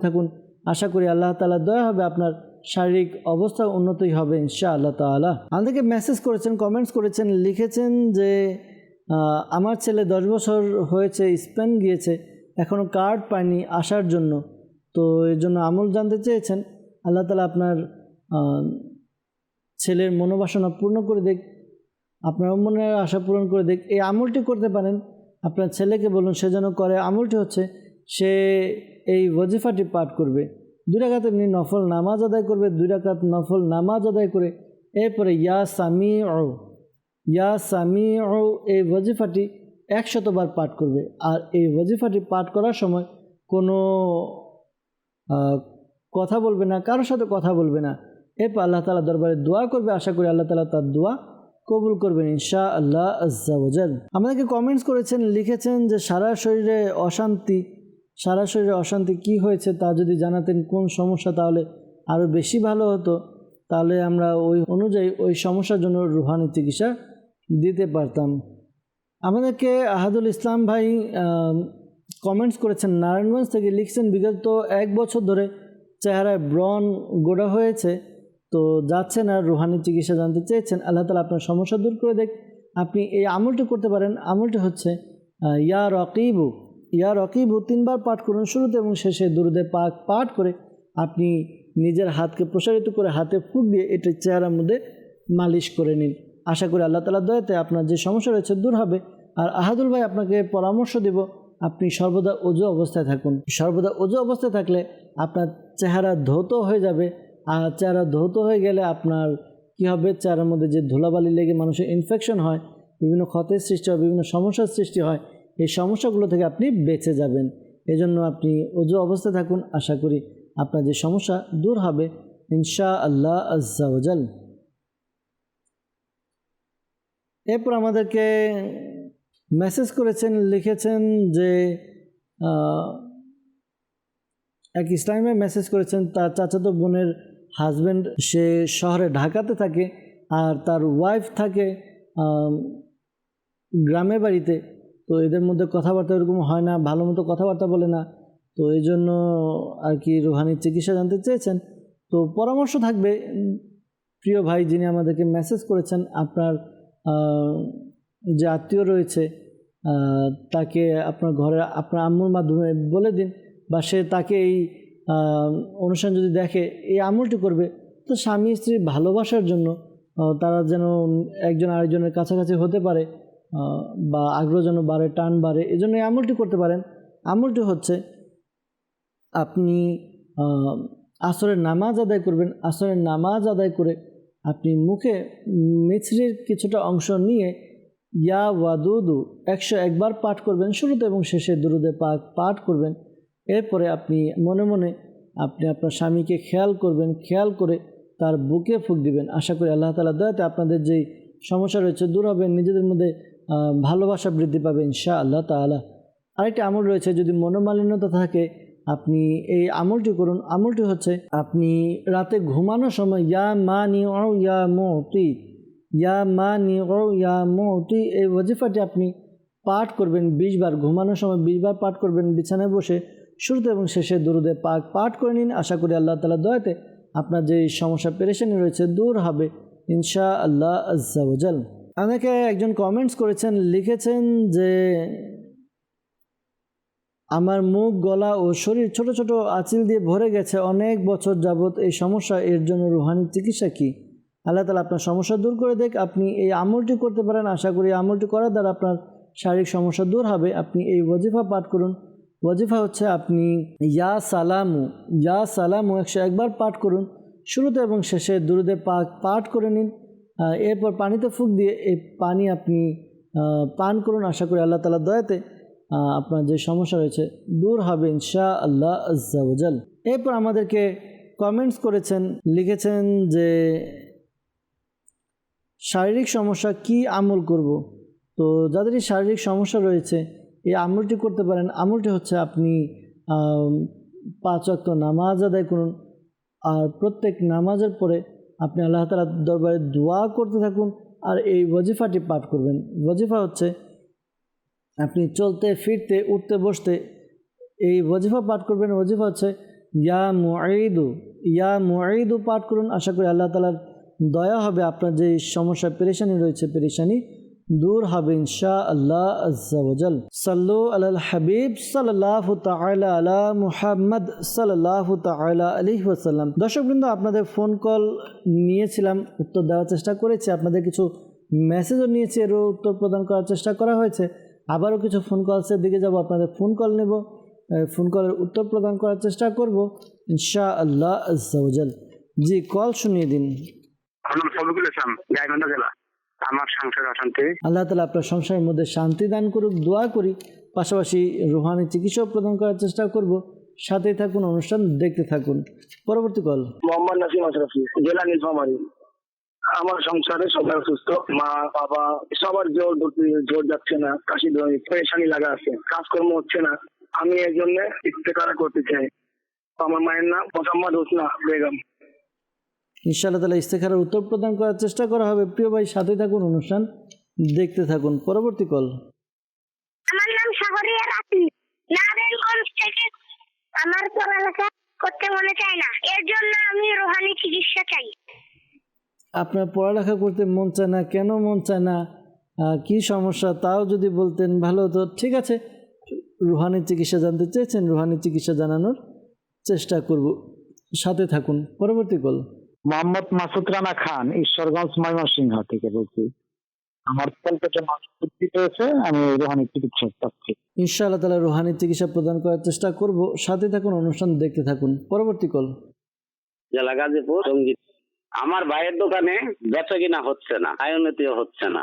থাকুন। আশা করি আল্লাহ তাআলা দয়া হবে, আপনার শারীরিক অবস্থা উন্নতই হবে ইনশাআল্লাহ তাআলা। আমাদেরকে মেসেজ করেছেন, কমেন্টস করেছেন, লিখেছেন যে আমার ছেলে 10 বছর হয়েছে, স্পেন গিয়েছে, এখনও কার্ড পায়নি আসার জন্য। তো এর জন্য আমল জানতে চেয়েছেন। আল্লাহ তাআলা আপনার ছেলের মনোবাসনা পূর্ণ করে দেখ, আপনার মনের আশা পূরণ করে দেখ। এই আমলটি করতে পারেন, আপনার ছেলেকে বলুন সে যেন করে। আমলটি হচ্ছে সে এই ওয়াজিফাটি পাঠ করবে, 2 রাকাত এমনি নফল নামাজ আদায় করবে, 2 রাকাত নফল নামাজ আদায় করে এরপরে ইয়া সামিউ এই ওয়াজিফাটি 100 বার পাঠ করবে। আর এই ওয়াজিফাটি পাঠ করার সময় কোনো কথা বলবে না, কারোর সাথে কথা বলবে না। এরপর আল্লাহ তাআলা দরবারে দোয়া করবে, আশা করি আল্লাহ তাআলা তার দোয়া কবুল করবেন ইনশাআল্লাহ আজ্জা ওয়া জাল। আমাদেরকে কমেন্টস করেছেন, লিখেছেন যে সারা শরীরে অশান্তি কি হয়েছে তা যদি জানাতেন, কোন সমস্যা, তাহলে আরও বেশি ভালো হতো। তাহলে আমরা ওই অনুযায়ী ওই সমস্যার জন্য রুহানি চিকিৎসা দিতে পারতাম। আমাদেরকে আহাদুল ইসলাম ভাই কমেন্টস করেছেন নারায়ণগঞ্জ থেকে, লিখছেন বিগত 1 বছর ধরে চেহারায় ব্রণ গোড়া হয়েছে, তো যাচ্ছে না, রুহানি চিকিৎসা জানতে চেয়েছেন। আল্লাহ তাআলা আপনার সমস্যা দূর করে দেখ। আপনি এই আমলটি করতে পারেন। আমলটি হচ্ছে ইয়া রকিবু 3 বার পাঠ করুন, শুরুতে এবং শেষে দুরূদে পাক পাঠ করে আপনি নিজের হাতকে প্রসারিত করে হাতে ফুঁক দিয়ে এটা চেহারার মধ্যে মালিশ করে নিন। আশা করি আল্লাহ তাআলার দয়াতে আপনার যে সমস্যা রয়েছে দূর হবে। আর আহাদুল ভাই আপনাকে পরামর্শ দেব, আপনি সর্বদা ওযু অবস্থায় থাকুন। সর্বদা ওযু অবস্থায় থাকলে আপনার চেহারা ধৌত হয়ে যাবে। আর চেহারা ধৌত হয়ে গেলে আপনার কি হবে, চেহারার মধ্যে যে ধুলাবালি লেগে মানুষের ইনফেকশন হয়, বিভিন্ন ক্ষতের সৃষ্টি হয়, বিভিন্ন সমস্যার সৃষ্টি হয়, এই সমস্যাগুলো থেকে আপনি বেঁচে যাবেন। এজন্য আপনি ওযু অবস্থায় থাকুন, আশা করি আপনার যে সমস্যা দূর হবে ইনশাআল্লাহ আজ্জা ওয়া জাল। এরপর আমাদেরকে মেসেজ করেছেন, লিখেছেন যে এক ইসলামে মেসেজ করেছেন, তার চাচাতো বোনের হাজব্যান্ড সে শহরে ঢাকাতে থাকে আর তার ওয়াইফ থাকে গ্রামের বাড়িতে। তো এদের মধ্যে কথাবার্তা এরকম হয় না, ভালো মতো কথাবার্তা বলে না। তো এই জন্য আর কি রুহানি চিকিৎসা জানতে চেয়েছেন। তো পরামর্শ থাকবে প্রিয় ভাই যিনি আমাদেরকে মেসেজ করেছেন, আপনার যে আত্মীয় রয়েছে তাকে আপনার ঘরে আপনার আম্মুর মাধ্যমে বলে দিন, বা সে তাকে এই অনুষ্ঠান যদি দেখে এই আমলটি করবে, তো স্বামী স্ত্রীর ভালোবাসার জন্য তারা যেন একজন আরেকজনের কাছাকাছি হতে পারে বা আগ্রহ যেন বাড়ে, টান বাড়ে, এই জন্য এই আমলটি করতে পারেন। আমলটি হচ্ছে আপনি আসরের নামাজ আদায় করবেন। আসরের নামাজ আদায় করে আপনি মুখে মিছরির কিছুটা অংশ নিয়ে ইয়া ওয়াদুদু 101 বার পাঠ করবেন, শুরুতে এবং শেষে দুরূদে পাক পাঠ করবেন। এরপরে আপনি মনে মনে আপনি আপনার স্বামীকে খেয়াল করবেন, খেয়াল করে তার বুকে ফুঁক দিবেন। আশা করি আল্লাহ তাআলার দয়াতে আপনাদের যেই সমস্যা রয়েছে দূর হবে, নিজেদের মধ্যে ভালোবাসা বৃদ্ধি পাবে ইনশাআল্লাহ তাআলা। আরেকটি আমল রয়েছে, যদি মনোমালিন্যতা থাকে আপনি এই আমলটি করুন। আমলটি হচ্ছে আপনি রাতে ঘুমানোর সময় ইয়া মানিউ ইয়া মুতি এই ওয়াজিফাটি আপনি পাঠ করবেন 20 বার। ঘুমানোর সময় 20 বার পাঠ করবেন বিছানায় বসে, শুরুতে এবং শেষে দুরূদে পাক পাঠ করে নিন। আশা করি আল্লাহ তাআলার দয়াতে আপনার যে সমস্যা পেরেশানি রয়েছে দূর হবে ইনশাআল্লাহ আজ্জা ওয়া জাল। আমাকে একজন কমেন্টস করেছেন, লিখেছেন যে আমার মুখ, গলা ও শরীর ছোট ছোট আঁচিল দিয়ে ভরে গেছে অনেক বছর যাবত, এই সমস্যা, এর জন্য রুহানি চিকিৎসা কি? আল্লাহ তাআলা আপনার সমস্যা দূর করে দেখ। আপনি এই আমলটি করতে পারেন। আশা করি আমলটি করার দ্বারা আপনার শারীরিক সমস্যা দূর হবে। আপনি এই ওয়াজিফা পাঠ করুন। ওয়াজিফা হচ্ছে আপনি ইয়া সালামু 101 বার পাঠ করুন, শুরুতে এবং শেষে দুরূদে পাক পাঠ করে নিন। এরপর পানিতে ফুঁক দিয়ে এই পানি আপনি পান করুন। আশা করি আল্লাহ তাআলার দয়াতে আপনার যে সমস্যা রয়েছে দূর হবে ইনশাআল্লাহ আজ্জা ওয়া জাল। এরপর আমাদেরকে কমেন্টস করেছেন, লিখেছেন যে শারীরিক সমস্যা কি আমল করব। তো যাদের এই শারীরিক সমস্যা রয়েছে এই আমলটি করতে পারেন। আমলটি হচ্ছে আপনি 5 ওয়াক্ত নামাজ আদায় করুন, আর প্রত্যেক নামাজের পরে আপনি আল্লাহ তাআলার দরবারে দোয়া করতে থাকুন আর এই ওয়াজিফাটি পাঠ করবেন। ওয়াজিফা হচ্ছে আপনি চলতে ফিরতে উঠতে বসতে এই ওয়াজিফা পাঠ করবেন। ওয়াজিফা হচ্ছে ইয়া মুঈদু পাঠ করুন। আশা করি আল্লাহ তাআলার দয়া হবে, আপনার যে সমস্যা পেরেশানি রয়েছে পেরেশানি দূর হবে ইনশাআল্লাহ আজ্জা ওয়াজাল। সাল্লু আলাল হাবিব সাল্লাল্লাহু তাআলা আলা মুহাম্মদ সাল্লাল্লাহু তাআলা আলাইহি ওয়াসাল্লাম। দর্শকবৃন্দ, আপনাদের ফোন কল নিয়েছিলাম, উত্তর দেওয়ার চেষ্টা করেছি, আপনাদের কিছু মেসেজও নিয়েছি, এরও উত্তর প্রদান করার চেষ্টা করা হয়েছে। আবারও কিছু ফোন কলসের দিকে যাব, আপনাদের ফোন কল নেব, ফোন কলের উত্তর প্রদান করার চেষ্টা করব ইনশাআল্লাহ আজ্জা ওয়াজাল। জি, কল শুনিয়ে দিন। জেলা। আমার সংসার অশান্তি। আল্লাহ তাআলা আপনার সংসারের মধ্যে শান্তি দান করুক, দোয়া করি। পাশাপাশি রুহানি চিকিৎসা প্রদান করার চেষ্টা করব। সাথেই থাকুন, অনুষ্ঠান দেখতে থাকুন। পরবর্তী কল। মোহাম্মদ নাসিম আশরাফি, জেলা নীলফামারী। আমার সংসারে সবাই অসুস্থ, মা বাবা সবার জোর যাচ্ছে না, কাশি পেরেশানি লাগা আছে, কাজকর্ম হচ্ছে না। আমি এর জন্য ইস্তেখারা করতে চাই। আমার মায়ের নাম মোহাম্মদ হোসনা বেগম। ইনশাআল্লাহ তাআলা ইস্তেখারার উত্তর প্রদান করার চেষ্টা করা হবে। প্রিয় ভাই, সাথে থাকুন, অনুষ্ঠান দেখতে থাকুন। পরবর্তী কল। আমার নাম সাগরিয়া রাতি, নারায়ণগঞ্জ থেকে। আমার পড়ালেখা করতে মনে চায় না, এর জন্য আমি রুহানি চিকিৎসা চাই। আপনার পড়ালেখা করতে মন চায় না, কেন মন চায় না, কি সমস্যা, তাও যদি বলতেন ভালো হতো। ঠিক আছে, রুহানি চিকিৎসা জানতে চেয়েছেন, রুহানি চিকিৎসা জানানোর চেষ্টা করব, সাথে থাকুন। পরবর্তী কল। মোহাম্মদ মাসুদ রানা খান, ঈশ্বরগঞ্জ ময়মনসিংহ থেকে বলছি। আমার পেটে মাছ পেয়েছে, আমি রুহানি চিকিৎসা চাচ্ছি। ইনশাআল্লাহ তাআলা রুহানি চিকিৎসা প্রদান করার চেষ্টা করব, সাথে থাকুন, অনুষ্ঠান দেখতে থাকুন। পরবর্তী কল। জেলা গাজীপুর, সঙ্গীত। আমার ভাইয়ের দোকানে বেচা কিনা হচ্ছে না, আয় উন্নতিও হচ্ছে না,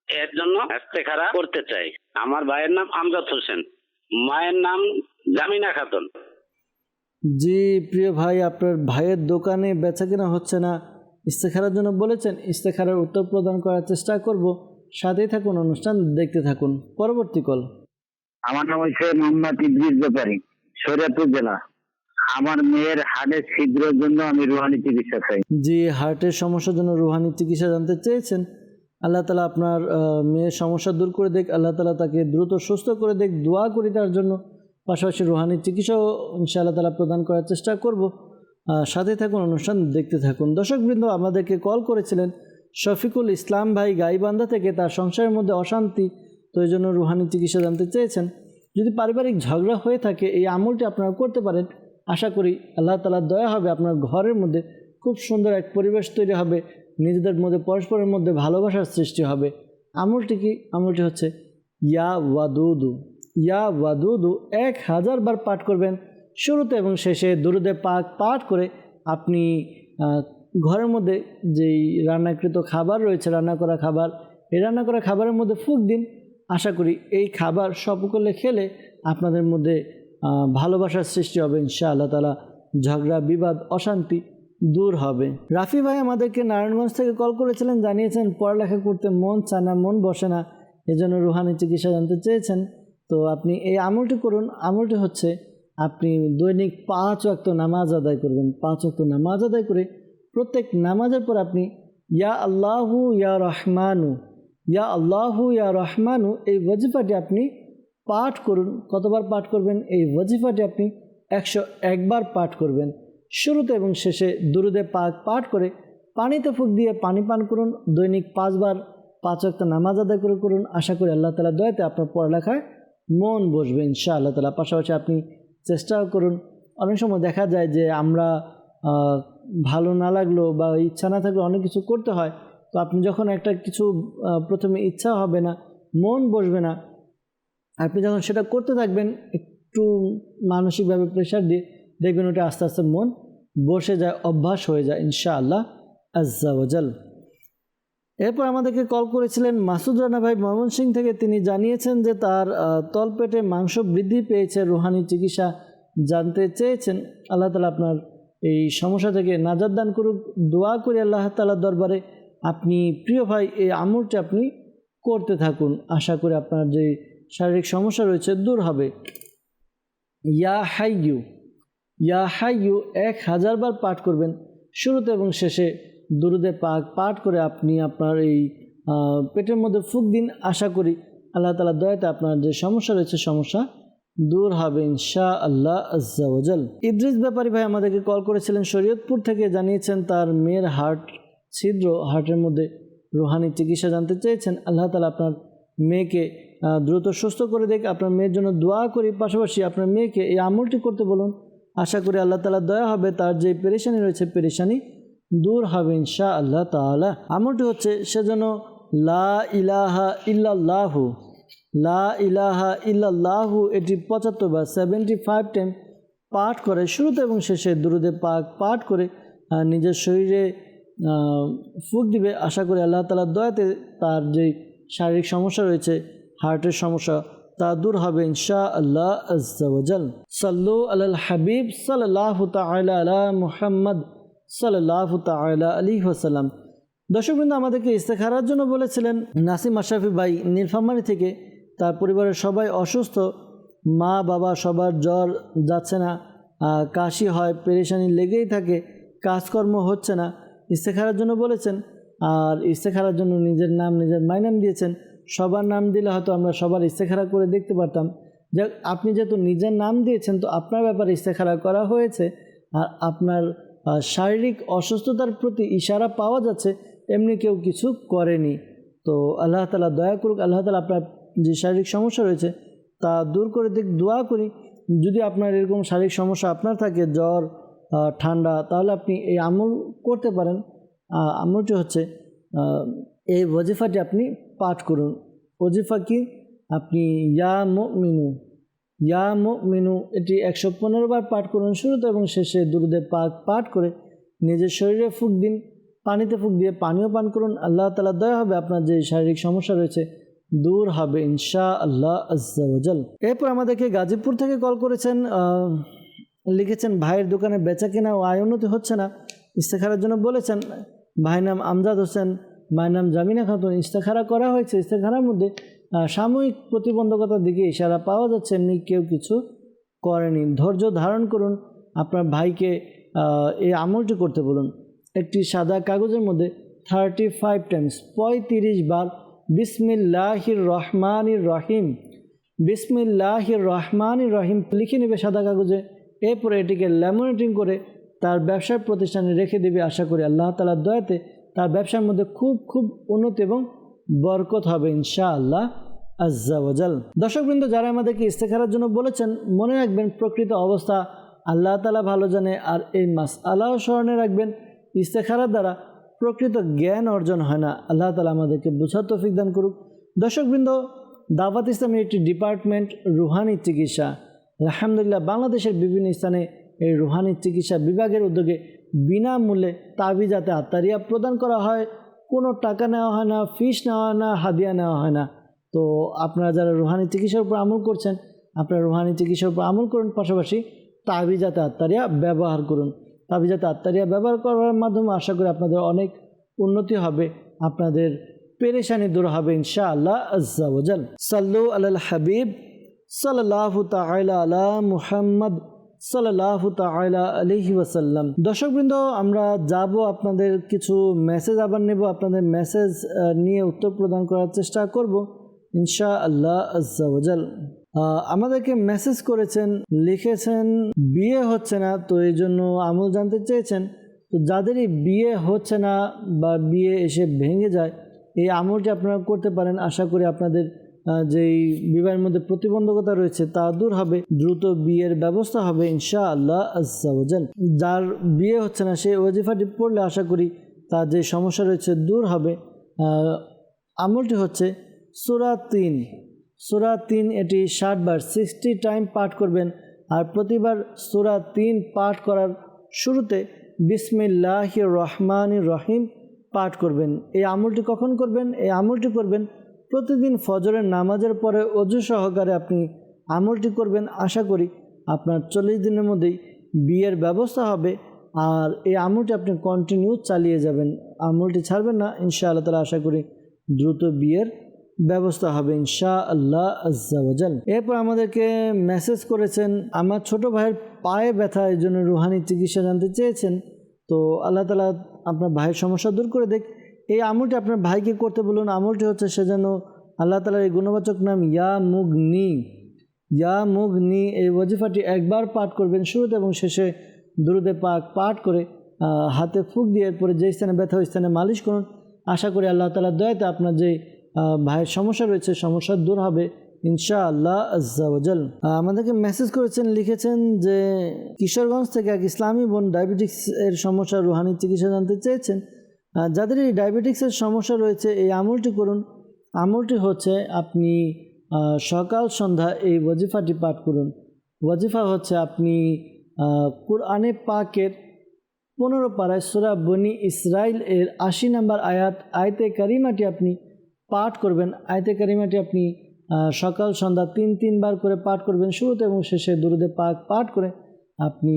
এর জন্য ইস্তেখারা করতে চাই। আমার ভাইয়ের নাম আমজাদ হোসেন, মায়ের নাম জামিনা খাতুন। জি প্রিয় ভাই, আপনার ভাইয়ের দোকানে বেচা কেনা হচ্ছে না, ইস্তেখারার জন্য বলেছেন, ইস্তেখারার উত্তর প্রদান করার চেষ্টা করব, সাথেই থাকুন, অনুষ্ঠান দেখতে থাকুন। পরবর্তী কল। আমার নাম হচ্ছে মোহাম্মদ ইদ্রিস ব্যাপারী, শরীয়তপুর জেলা। আমার মেয়ের হাড়ের ছিদ্রের জন্য আমি রুহানি চিকিৎসা চাই। জি, হার্টের সমস্যার জন্য রুহানি চিকিৎসা জানতে চেয়েছেন। আল্লাহ তাআলা আপনার মেয়ের সমস্যা দূর করে দেখ, আল্লাহ তাআলা তাকে দ্রুত সুস্থ করে দেখ, দোয়া করি তার জন্য। পাশাপাশি রুহানি চিকিৎসাও ইনশাআল্লাহ তাআলা প্রদান করার চেষ্টা করব, সাথে থাকুন, অনুষ্ঠান দেখতে থাকুন। দর্শকবৃন্দ, আমাদেরকে কল করেছিলেন শফিকুল ইসলাম ভাই গাইবান্ধা থেকে। তার সংসারের মধ্যে অশান্তি, তো এই জন্য রুহানি চিকিৎসা জানতে চেয়েছেন। যদি পারিবারিক ঝগড়া হয়ে থাকে, এই আমলটি আপনারা করতে পারেন। আশা করি আল্লাহ তাআলার দয়া হবে, আপনার ঘরের মধ্যে খুব সুন্দর এক পরিবেশ তৈরি হবে, নিজেদের মধ্যে পরস্পরের মধ্যে ভালোবাসার সৃষ্টি হবে। আমলটি কি? আমলটি হচ্ছে ইয়া ওয়াদুদু। ইয়া ওয়াদুদু 1000 বার পাঠ করবেন, শুরুতে এবং শেষে দুরুদে পাক পাঠ করে আপনি ঘরের মধ্যে যেই রান্নাকৃত খাবার রয়েছে, রান্না করা খাবার, এই রান্না করা খাবারের মধ্যে ফুঁক দিন। আশা করি এই খাবার সকলে খেলে আপনাদের মধ্যে ভালোবাসার সৃষ্টি হবে ইনশাআল্লাহ তাআলা, ঝগড়া বিবাদ অশান্তি দূর হবে। রাফি ভাই আমাদেরকে নারায়ণগঞ্জ থেকে কল করেছিলেন, জানিয়েছেন পড়ালেখা করতে মন চায় না, মন বসে না, এজন্য রুহানি চিকিৎসা জানতে চেয়েছেন। তো আপনি এই আমলটি করুন। আমলটি হচ্ছে আপনি দৈনিক 5 ওয়াক্ত নামাজ আদায় করবেন। 5 ওয়াক্ত নামাজ আদায় করে প্রত্যেক নামাজের পর আপনি ইয়া আল্লাহু ইয়া রহমানু, ইয়া আল্লাহু ইয়া রহমানু এই ওয়াজিফাটি আপনি পাঠ করুন। কতবার পাঠ করবেন? এই ওয়াজিফাটি আপনি 101 বার পাঠ করবেন। শুরুতে এবং শেষে দুরুদে পাক পাঠ করে পানিতে ফুঁক দিয়ে পানি পান করুন। দৈনিক 5 বার 5 ওয়াক্ত নামাজ আদায় করে করুন। আশা করি আল্লাহ তাআলার দয়াতে আপনার পড়ালেখায় মন বসবে ইনশাআল্লাহ তাআলা। পাশাপাশি আপনি চেষ্টাও করুন। অনেক সময় দেখা যায় যে আমরা ভালো না লাগলো বা ইচ্ছা না থাকলে অনেক কিছু করতে হয়। তো আপনি যখন একটা কিছু প্রথমে ইচ্ছা হবে না, মন বসবে না, আপনি যখন সেটা করতে থাকবেন একটু মানসিকভাবে প্রেশার দিয়ে, দেখবেন ওটা আস্তে আস্তে মন বসে যায়, অভ্যাস হয়ে যায় ইনশাআল্লাহ আজ্জা ওয়াজাল। এরপর আমাদেরকে কল করেছিলেন মাসুদ রানা ভাই ময়মনসিংহ থেকে। তিনি জানিয়েছেন যে তার তলপেটে মাংস বৃদ্ধি পেয়েছে, রুহানি চিকিৎসা জানতে চেয়েছেন। আল্লাহ তাআলা আপনার এই সমস্যা থেকে নাজাত দান করুক, দোয়া করি আল্লাহ তাআলার দরবারে। আপনি প্রিয় ভাই এই আমলটি আপনি করতে থাকুন, আশা করি আপনার যে শারীরিক সমস্যা রয়েছে দূর হবে। ইয়া হাইয়ু, ইয়া হাইয়ু 1000 বার পাঠ করবেন। শুরুতে এবং শেষে দুরুদে পাক পাঠ করে আপনি আপনার এই পেটের মধ্যে ফুঁক দিন। আশা করি আল্লাহ তাআলার দয়াতে আপনার যে সমস্যা রয়েছে সমস্যা দূর হবে ইনশাআল্লাহ আজ্জা ওয়াজাল। ইদ্রিস ব্যাপারী ভাই আমাদেরকে কল করেছিলেন শরীয়তপুর থেকে। জানিয়েছেন তার মেয়ের হার্ট ছিদ্র, হার্টের মধ্যে রুহানি চিকিৎসা জানতে চেয়েছেন, আল্লাহ তাআলা আপনার মেয়েকে দ্রুত সুস্থ করে দেখ। আপনার মেয়ের জন্য দোয়া করি, পাশাপাশি আপনার মেয়েকে এই আমলটি করতে বলুন। আশা করি আল্লাহ তাআলা দয়া হবে, তার যে পেরেশানি রয়েছে পেরেশানি দূর হবে ইনশাআল্লাহ তাআলা। আমলটি হচ্ছে সেজন্য লা ইলাহা ইল্লাল্লাহু, লা ইলাহা ইল্লাল্লাহু এটি 75 বা 75 টাইম পাঠ করে, শুরুতে এবং শেষে দুরুদে পাক পাঠ করে নিজের শরীরে ফুঁক দিবে। আশা করি আল্লাহ তাআলার দয়াতে তার যে শারীরিক সমস্যা রয়েছে, হার্টের সমস্যা, তা দূর হবে ইনশাআল্লাহ আজ্জা ওয়া জাল। সাল্লু আলাল হাবিব সাল্লাল্লাহু তাআলা আলা মুহাম্মদ সাল্লাল্লাহু তাআলা আলাইহি ওয়াসাল্লাম। দর্শকবৃন্দ, আমাদেরকে ইস্তেখারার জন্য বলেছিলেন নাসিম আশরাফি ভাই নীলফামারী থেকে। তার পরিবারের সবাই অসুস্থ, মা বাবা সবার জ্বর যাচ্ছে না, কাশি হয়, পেরেশানি লেগেই থাকে, কাজকর্ম হচ্ছে না। ইস্তেখারার জন্য বলেছেন, আর ইস্তেখারার জন্য নিজের নাম, নিজের মায়ের নাম দিয়েছেন। সবার নাম দিলে হয়তো আমরা সবার ইস্তেখারা করে দেখতে পারতাম। যে আপনি যেহেতু নিজের নাম দিয়েছেন, তো আপনার ব্যাপারে ইস্তেখারা করা হয়েছে, আর আপনার শারীরিক অসুস্থতার প্রতি ইশারা পাওয়া যাচ্ছে, এমনি কেউ কিছু করেনি। তো আল্লাহ তাআলা দয়া করুক, আল্লাহ তাআলা আপনার যে শারীরিক সমস্যা রয়েছে তা দূর করে দিক, দোয়া করি। যদি আপনার এরকম শারীরিক সমস্যা আপনার থাকে, জ্বর, ঠান্ডা, তাহলে আপনি এই আমল করতে পারেন। আমলটি হচ্ছে এই ওয়াজিফাটি আপনি পাঠ করুন। ওয়াজিফা কি? আপনি ইয়া মুমিনু, ইয়া মুমিনু এটি 115 বার পাঠ করুন, শুরুতে এবং শেষে দুরুদে পাক পাঠ করে নিজের শরীরে ফুঁক দিন, পানিতে ফুঁক দিয়ে পানিও পান করুন। আল্লাহ তাআলা দয়া হবে, আপনার যে শারীরিক সমস্যা রয়েছে দূর হবে ইনশাআল্লাহ আজ্জা ওয়া জাল। এরপর আমাদেরকে গাজীপুর থেকে কল করেছেন, লিখেছেন ভাইয়ের দোকানে বেচা কেনা ও আয় উন্নতি হচ্ছে না, ইস্তেখারার জন্য বলেছেন। ভাইয়ের নাম আমজাদ হোসেন, মায়ের নাম জামিনা খাতুন। ইস্তেখারা করা হয়েছে, ইস্তেখারার মধ্যে সাময়িক প্রতিবন্ধকতার দিকে ইশারা পাওয়া যাচ্ছে, এমনি কেউ কিছু করেনি। ধৈর্য ধারণ করুন, আপনার ভাইকে এই আমলটি করতে বলুন। একটি সাদা কাগজের মধ্যে 35 টাইমস 35 বার বিসমিল্লাহির রহমানির রহিম, বিসমিল্লাহির রহমানির রহিম লিখে নেবে সাদা কাগজে। এরপরে এটিকে ল্যামিনেটিং করে তার ব্যবসার প্রতিষ্ঠানে রেখে দেবে। আশা করি আল্লাহ তাআলার দয়াতে তার ব্যবসার মধ্যে খুব খুব উন্নতি এবং বরকত হবে ইনশাআল্লাহ আজ্জা ওয়া জাল। দর্শকবৃন্দ, যারা আমাদেরকে ইস্তেখারার জন্য বলেছেন, মনে রাখবেন প্রকৃত অবস্থা আল্লাহ তাআলা ভালো জানে। আর এই মাসআলাও স্মরণে রাখবেন, ইস্তেখারার দ্বারা প্রকৃত জ্ঞান অর্জন হয় না। আল্লাহ তাআলা আমাদেরকে বুঝার তৌফিক দান করুক। দর্শকবৃন্দ, দাওয়াত ইসলামের একটি ডিপার্টমেন্ট রুহানি চিকিৎসা, আলহামদুলিল্লাহ বাংলাদেশের বিভিন্ন স্থানে এই রুহানি চিকিৎসা বিভাগের উদ্যোগে বিনামূল্যে তাবিজাতে আত্মারিয়া প্রদান করা হয়। কোনো টাকা নেওয়া হয় না, ফিস নেওয়া হয় না, হাদিয়া নেওয়া হয় না। তো আপনারা যারা রুহানি চিকিৎসার উপর আমল করছেন, আপনারা রুহানি চিকিৎসার উপর আমল করুন, পাশাপাশি তাবিজাতে আত্মারিয়া ব্যবহার করুন। তাবিজাতে আত্মারিয়া ব্যবহার করার মাধ্যমে আশা করি আপনাদের অনেক উন্নতি হবে, আপনাদের পেরেশানি দূর হবে ইনশাআল্লাহ আজ্জা ওয়া জাল। সাল্লু আলাল হাবিব সাল্লাল্লাহু তাআলা আলা মুহাম্মদ সাল্লাল্লাহু তাআলা আলাইহি ওয়াসাল্লাম। দর্শকবৃন্দ, আমরা যাব, আপনাদের কিছু মেসেজ আবার নেব, আপনাদের মেসেজ নিয়ে উত্তর প্রদান করার চেষ্টা করব ইনশাআল্লাহ আজ্জা ওয়া জাল। আমাদেরকে মেসেজ করেছেন, লিখেছেন বিয়ে হচ্ছে না, তো এই জন্য আমল জানতে চেয়েছেন। তো যাদেরই বিয়ে হচ্ছে না বা বিয়ে এসে ভেঙে যায়, এই আমলটি আপনারা করতে পারেন। আশা করি আপনাদের যেই বিবাহের মধ্যে প্রতিবন্ধকতা রয়েছে তা দূর হবে, দ্রুত বিয়ের ব্যবস্থা হবে ইনশাআল্লাহ আজ্জা ওয়া জাল। যার বিয়ে হচ্ছে না সেই ওয়াজিফাটি পড়লে আশা করি তার যে সমস্যা রয়েছে দূর হবে। আমলটি হচ্ছে সূরা 3, সূরা 3 এটি 60 বার 60 টাইম পাঠ করবেন। আর প্রতিবার সূরা 3 পাঠ করার শুরুতে বিসমিল্লাহির রহমানির রহিম পাঠ করবেন। এই আমলটি কখন করবেন? এই আমলটি করবেন প্রতিদিন ফজরের নামাজের পরে অজু সহকারে আপনি আমলটি করবেন। আশা করি আপনার 40 দিনের মধ্যেই বিয়ের ব্যবস্থা হবে। আর এই আমলটি আপনি কন্টিনিউ চালিয়ে যাবেন, আমলটি ছাড়বেন না ইনশাআল্লাহ তাআলা। আশা করি দ্রুত বিয়ের ব্যবস্থা হবে ইনশাআল্লাহ আজ্জা ওয়া জাল। এরপর আমাদেরকে মেসেজ করেছেন, আমার ছোট ভাইয়ের পায়ে ব্যথা, এই জন্য রুহানি চিকিৎসা জানতে চেয়েছেন। তো আল্লাহ তাআলা আপনার ভাইয়ের সমস্যা দূর করে দেখ। এই আমলটি আপনার ভাইকে করতে বলুন। আমলটি হচ্ছে সেজন্য আল্লাহ তাআলার এই গুণবাচক নাম ইয়া মুগনি, ইয়া মুগনি। এই ওয়াজিফাটি একবার পাঠ করবেন, শুরুতে এবং শেষে দুরুদে পাক পাঠ করে হাতে ফুঁক দিয়ে এরপরে যে স্থানে ব্যথা ওই স্থানে মালিশ করুন। আশা করি আল্লাহ তাআলার দয়াতে আপনার যে ভাইয়ের সমস্যা রয়েছে সমস্যা দূর হবে ইনশাআল্লাহ আজ্জা ওয়াজাল। আমাদেরকে মেসেজ করেছেন, লিখেছেন যে কিশোরগঞ্জ থেকে এক ইসলামী বোন ডায়াবেটিক্স এর সমস্যা রুহানি চিকিৎসা জানতে চেয়েছেন। যাদের এই ডায়াবেটিক্সের সমস্যা রয়েছে এই আমলটি করুন। আমলটি হচ্ছে আপনি সকাল সন্ধ্যা এই ওয়াজিফাটি পাঠ করুন। ওয়াজিফা হচ্ছে আপনি কুরআনে পাকের 15 পারায় সূরা বনি ইসরাইল এর 80 নম্বর আয়াতে কারিমাটি আপনি পাঠ করবেন। আয়াতে কারিমাটি আপনি সকাল সন্ধ্যা 3 বার করে পাঠ করবেন। শুরুতে এবং শেষে দুরূদে পাক পাঠ করে আপনি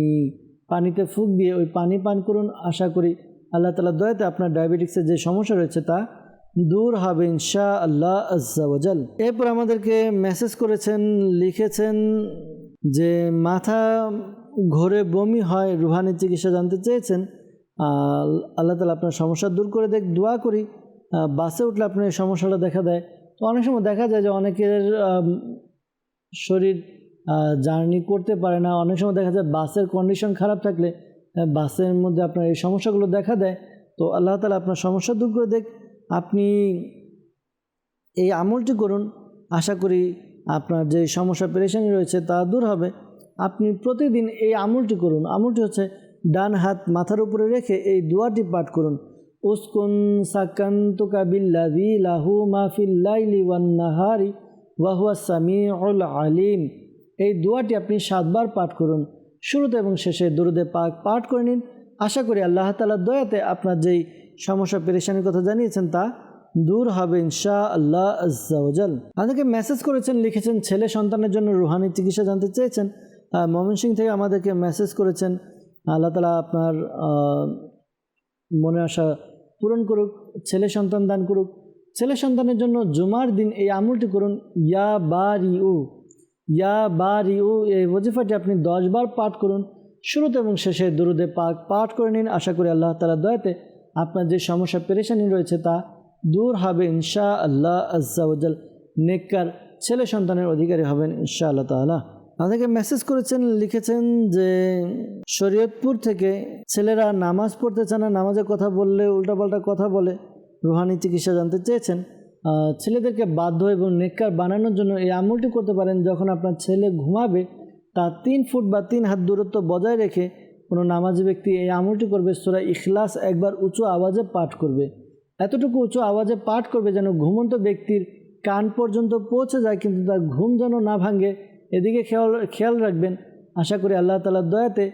পানিতে ফুঁক দিয়ে ওই পানি পান করুন। আশা করি আল্লাহ তাআলার দয়াতে আপনার ডায়াবেটিক্সের যে সমস্যা রয়েছে তা দূর হবে ইনশাআল্লাহ আজ্জা ওয়াজাল। এরপর আমাদেরকে মেসেজ করেছেন, লিখেছেন যে মাথা ঘোরে বমি হয়, রুহানি চিকিৎসা জানতে চেয়েছেন। আল্লাহ তাআলা আপনার সমস্যা দূর করে দেখ, দোয়া করি। বাসে উঠলে আপনার এই সমস্যাটা দেখা দেয়। তো অনেক সময় দেখা যায় যে অনেকের শরীর জার্নি করতে পারে না। অনেক সময় দেখা যায় বাসের কন্ডিশন খারাপ থাকলে বাসের মধ্যে আপনার এই সমস্যাগুলো দেখা দেয়। তো আল্লাহ তাআলা আপনার সমস্যা দূর করে দেখ, আপনি এই আমলটি করুন। আশা করি আপনার যে সমস্যা পেরেশানি রয়েছে তা দূর হবে। আপনি প্রতিদিন এই আমলটি করুন। আমলটি হচ্ছে ডান হাত মাথার উপরে রেখে এই দোয়াটি পাঠ করুন। উসকুন সাকান্তুকা বিল্লাযী লাহু মা ফিল লাইলি ওয়ান নাহারি ওয়া হুয়াস সামিউল আলিম। এই দোয়াটি আপনি 7 বার পাঠ করুন। শুরুতে এবং শেষে দুরূদে পাক পাঠ করে নিন। আশা করি আল্লাহ তাআলার দয়াতে আপনার যেই সমস্যা পেরেশানির কথা জানিয়েছেন তা দূর হবে ইনশাআল্লাহ আজ্জা ওয়াজাল। আমাদেরকে মেসেজ করেছেন, লিখেছেন ছেলে সন্তানের জন্য রুহানি চিকিৎসা জানতে চেয়েছেন। ময়মনসিংহ থেকে আমাদেরকে মেসেজ করেছেন। আল্লাহ তাআলা আপনার মনে আশা পূরণ করুক, ছেলে সন্তান দান করুক। ছেলে সন্তানের জন্য জুমার দিন এই আমলটি করুন। ইয়া বারিউ এই ওয়াজিফাটি আপনি 10 বার পাঠ করুন। শুরুতে এবং শেষে দুরূদে পাক পাঠ করে নিন। আশা করি আল্লাহ তাআলার দয়াতে আপনার যে সমস্যা পেরেশানি রয়েছে তা দূর হবে ইনশাআল্লাহ আজ্জা ওয়াজাল। নেককার ছেলে সন্তানের অধিকারী হবেন ইনশাআল্লাহ তাআলা। আমাদেরকে মেসেজ করেছেন, লিখেছেন যে শরীয়তপুর থেকে ছেলেরা নামাজ পড়তে চায় না, নামাজের কথা বললে উল্টাপাল্টা কথা বলে, রুহানি চিকিৎসা জানতে চেয়েছেন। ছেলেদেরকে বাধ্য এবং নেককার বানানোর জন্য এই আমলটি করতে পারেন। যখন আপনার ছেলে ঘুমাবে তা 3 ফুট বা 3 হাত দূরত্ব বজায় রেখে কোনো নামাজি ব্যক্তি এই আমলটি করবে। সূরা ইখলাস একবার উঁচু আওয়াজে পাঠ করবে। এতটুকু উঁচু আওয়াজে পাঠ করবে যেন ঘুমন্ত ব্যক্তির কান পর্যন্ত পৌঁছে যায়, কিন্তু তার ঘুম যেন না ভাঙে, এদিকে খেয়াল রাখবেন। আশা করি আল্লাহ তাআলার দয়াতে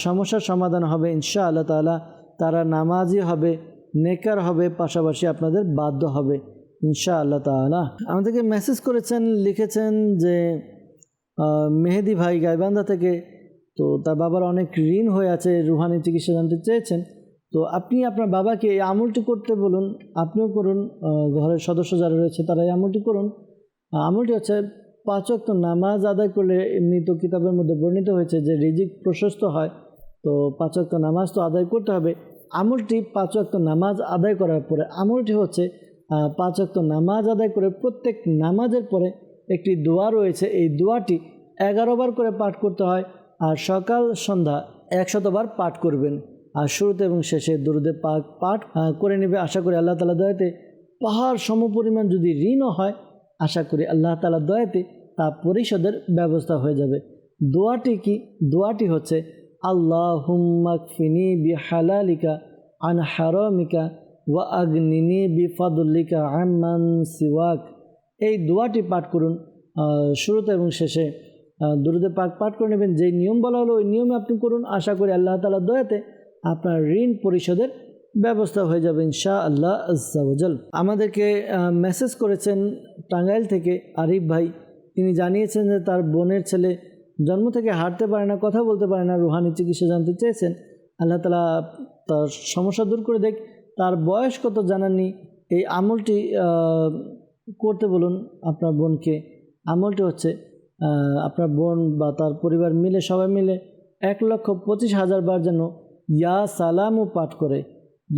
সমস্যার সমাধান হবে ইনশাআল্লাহ তাআলা। তারা নামাজি হবে, নেককার হবে, পাশাপাশি আপনাদের বাধ্য হবে ইনশাআল্লাহ তাআলা। আমাদেরকে মেসেজ করেছেন, লিখেছেন যে মেহেদি ভাই গাইবান্ধা থেকে, তো তার বাবার অনেক ঋণ হয়ে আছে, রুহানি চিকিৎসা জানতে চেয়েছেন। তো আপনি আপনার বাবাকে এই আমলটি করতে বলুন, আপনিও করুন, ঘরের সদস্য যারা রয়েছে তারা এই আমলটি করুন। আমলটি হচ্ছে 5 ওয়াক্ত নামাজ আদায় করলে, এমনি তো কিতাবের মধ্যে বর্ণিত হয়েছে যে রিজিক প্রশস্ত হয়। তো 5 ওয়াক্ত নামাজ তো আদায় করতে হবে। আমলটি 5 ওয়াক্ত নামাজ আদায় করার পরে, আমলটি হচ্ছে 5 ওয়াক্ত নামাজ আদায় করে প্রত্যেক নামাজের পরে একটি দোয়া রয়েছে। এই দোয়াটি 11 বার করে পাঠ করতে হয়, আর সকাল সন্ধ্যা 100 বার পাঠ করবেন। আর শুরুতে এবং শেষে দুরূদে পাক পাঠ করে নেবে। আশা করি আল্লাহ তাআলার দয়াতে পাহাড় সমপরিমাণ যদি ঋণও হয়, আশা করি আল্লাহ তাআলার দয়াতে তা পরিশোধের ব্যবস্থা হয়ে যাবে। দোয়াটি কি? দোয়াটি হচ্ছে আল্লাহুম্মা কফিনি বিহালালিকা আন হারামিকা ওয়া আগনিনি বিফাদলিকা আম্মান সিওয়াক। এই দোয়াটি পাঠ করুন। শুরুতে এবং শেষে দুরূদে পাক পাঠ করে নেবেন। যেই নিয়ম বলা হলো ওই নিয়মে আপনি করুন। আশা করি আল্লাহ তাআলার দয়াতে আপনার ঋণ পরিশোধের ব্যবস্থা হয়ে যাবে ইনশাআল্লাহ আজ্জা ওয়াজাল। আমাদেরকে মেসেজ করেছেন টাঙ্গাইল থেকে আরিফ ভাই। তিনি জানিয়েছেন যে তার বোনের ছেলে জন্ম থেকে হাঁটতে পারে না, কথা বলতে পারে না, রুহানি চিকিৎসা জানতে চেয়েছেন। আল্লাহ তাআলা তার সমস্যা দূর করে দেখ। তার বয়স কত জানাননি। এই আমলটি করতে বলুন আপনার বোনকে। আমলটি হচ্ছে আপনার বোন বা তার পরিবার মিলে, সবাই মিলে 1,25,000 বার যেন ইয়া সালামু পাঠ করে।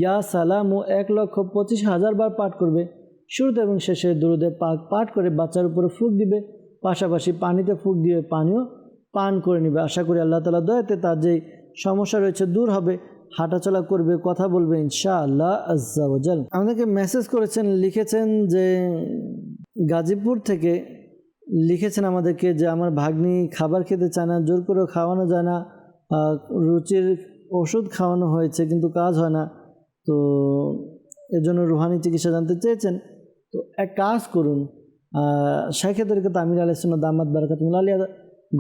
ইয়া সালামু 1,25,000 বার পাঠ করবে। শুরুতে এবং শেষে দুরূদে পাক পাঠ করে বাচ্চার উপরে ফুঁক দিবে, পাশাপাশি পানিতে ফুঁক দিয়ে পানিও পান করে নেবে। আশা করি আল্লাহ তাআলার দয়াতে তার যেই সমস্যা রয়েছে দূর হবে। হাঁটাচলা করবে, কথা বলবে ইনশাআল্লাহ আজ্জা ওয়া জাল। আমাদেরকে মেসেজ করেছেন, লিখেছেন যে গাজীপুর থেকে লিখেছেন আমাদেরকে যে আমার ভাগ্নি খাবার খেতে চায় না, জোর করেও খাওয়ানো যায় না, রুচির ওষুধ খাওয়ানো হয়েছে কিন্তু কাজ হয় না, তো এজন্য রুহানি চিকিৎসা জানতে চেয়েছেন। তো এক কাজ করুন, শাইখে তরিকত আমির আলাইহিস সুন্নাহ দামাত বারাকাতুহুল আলিয়া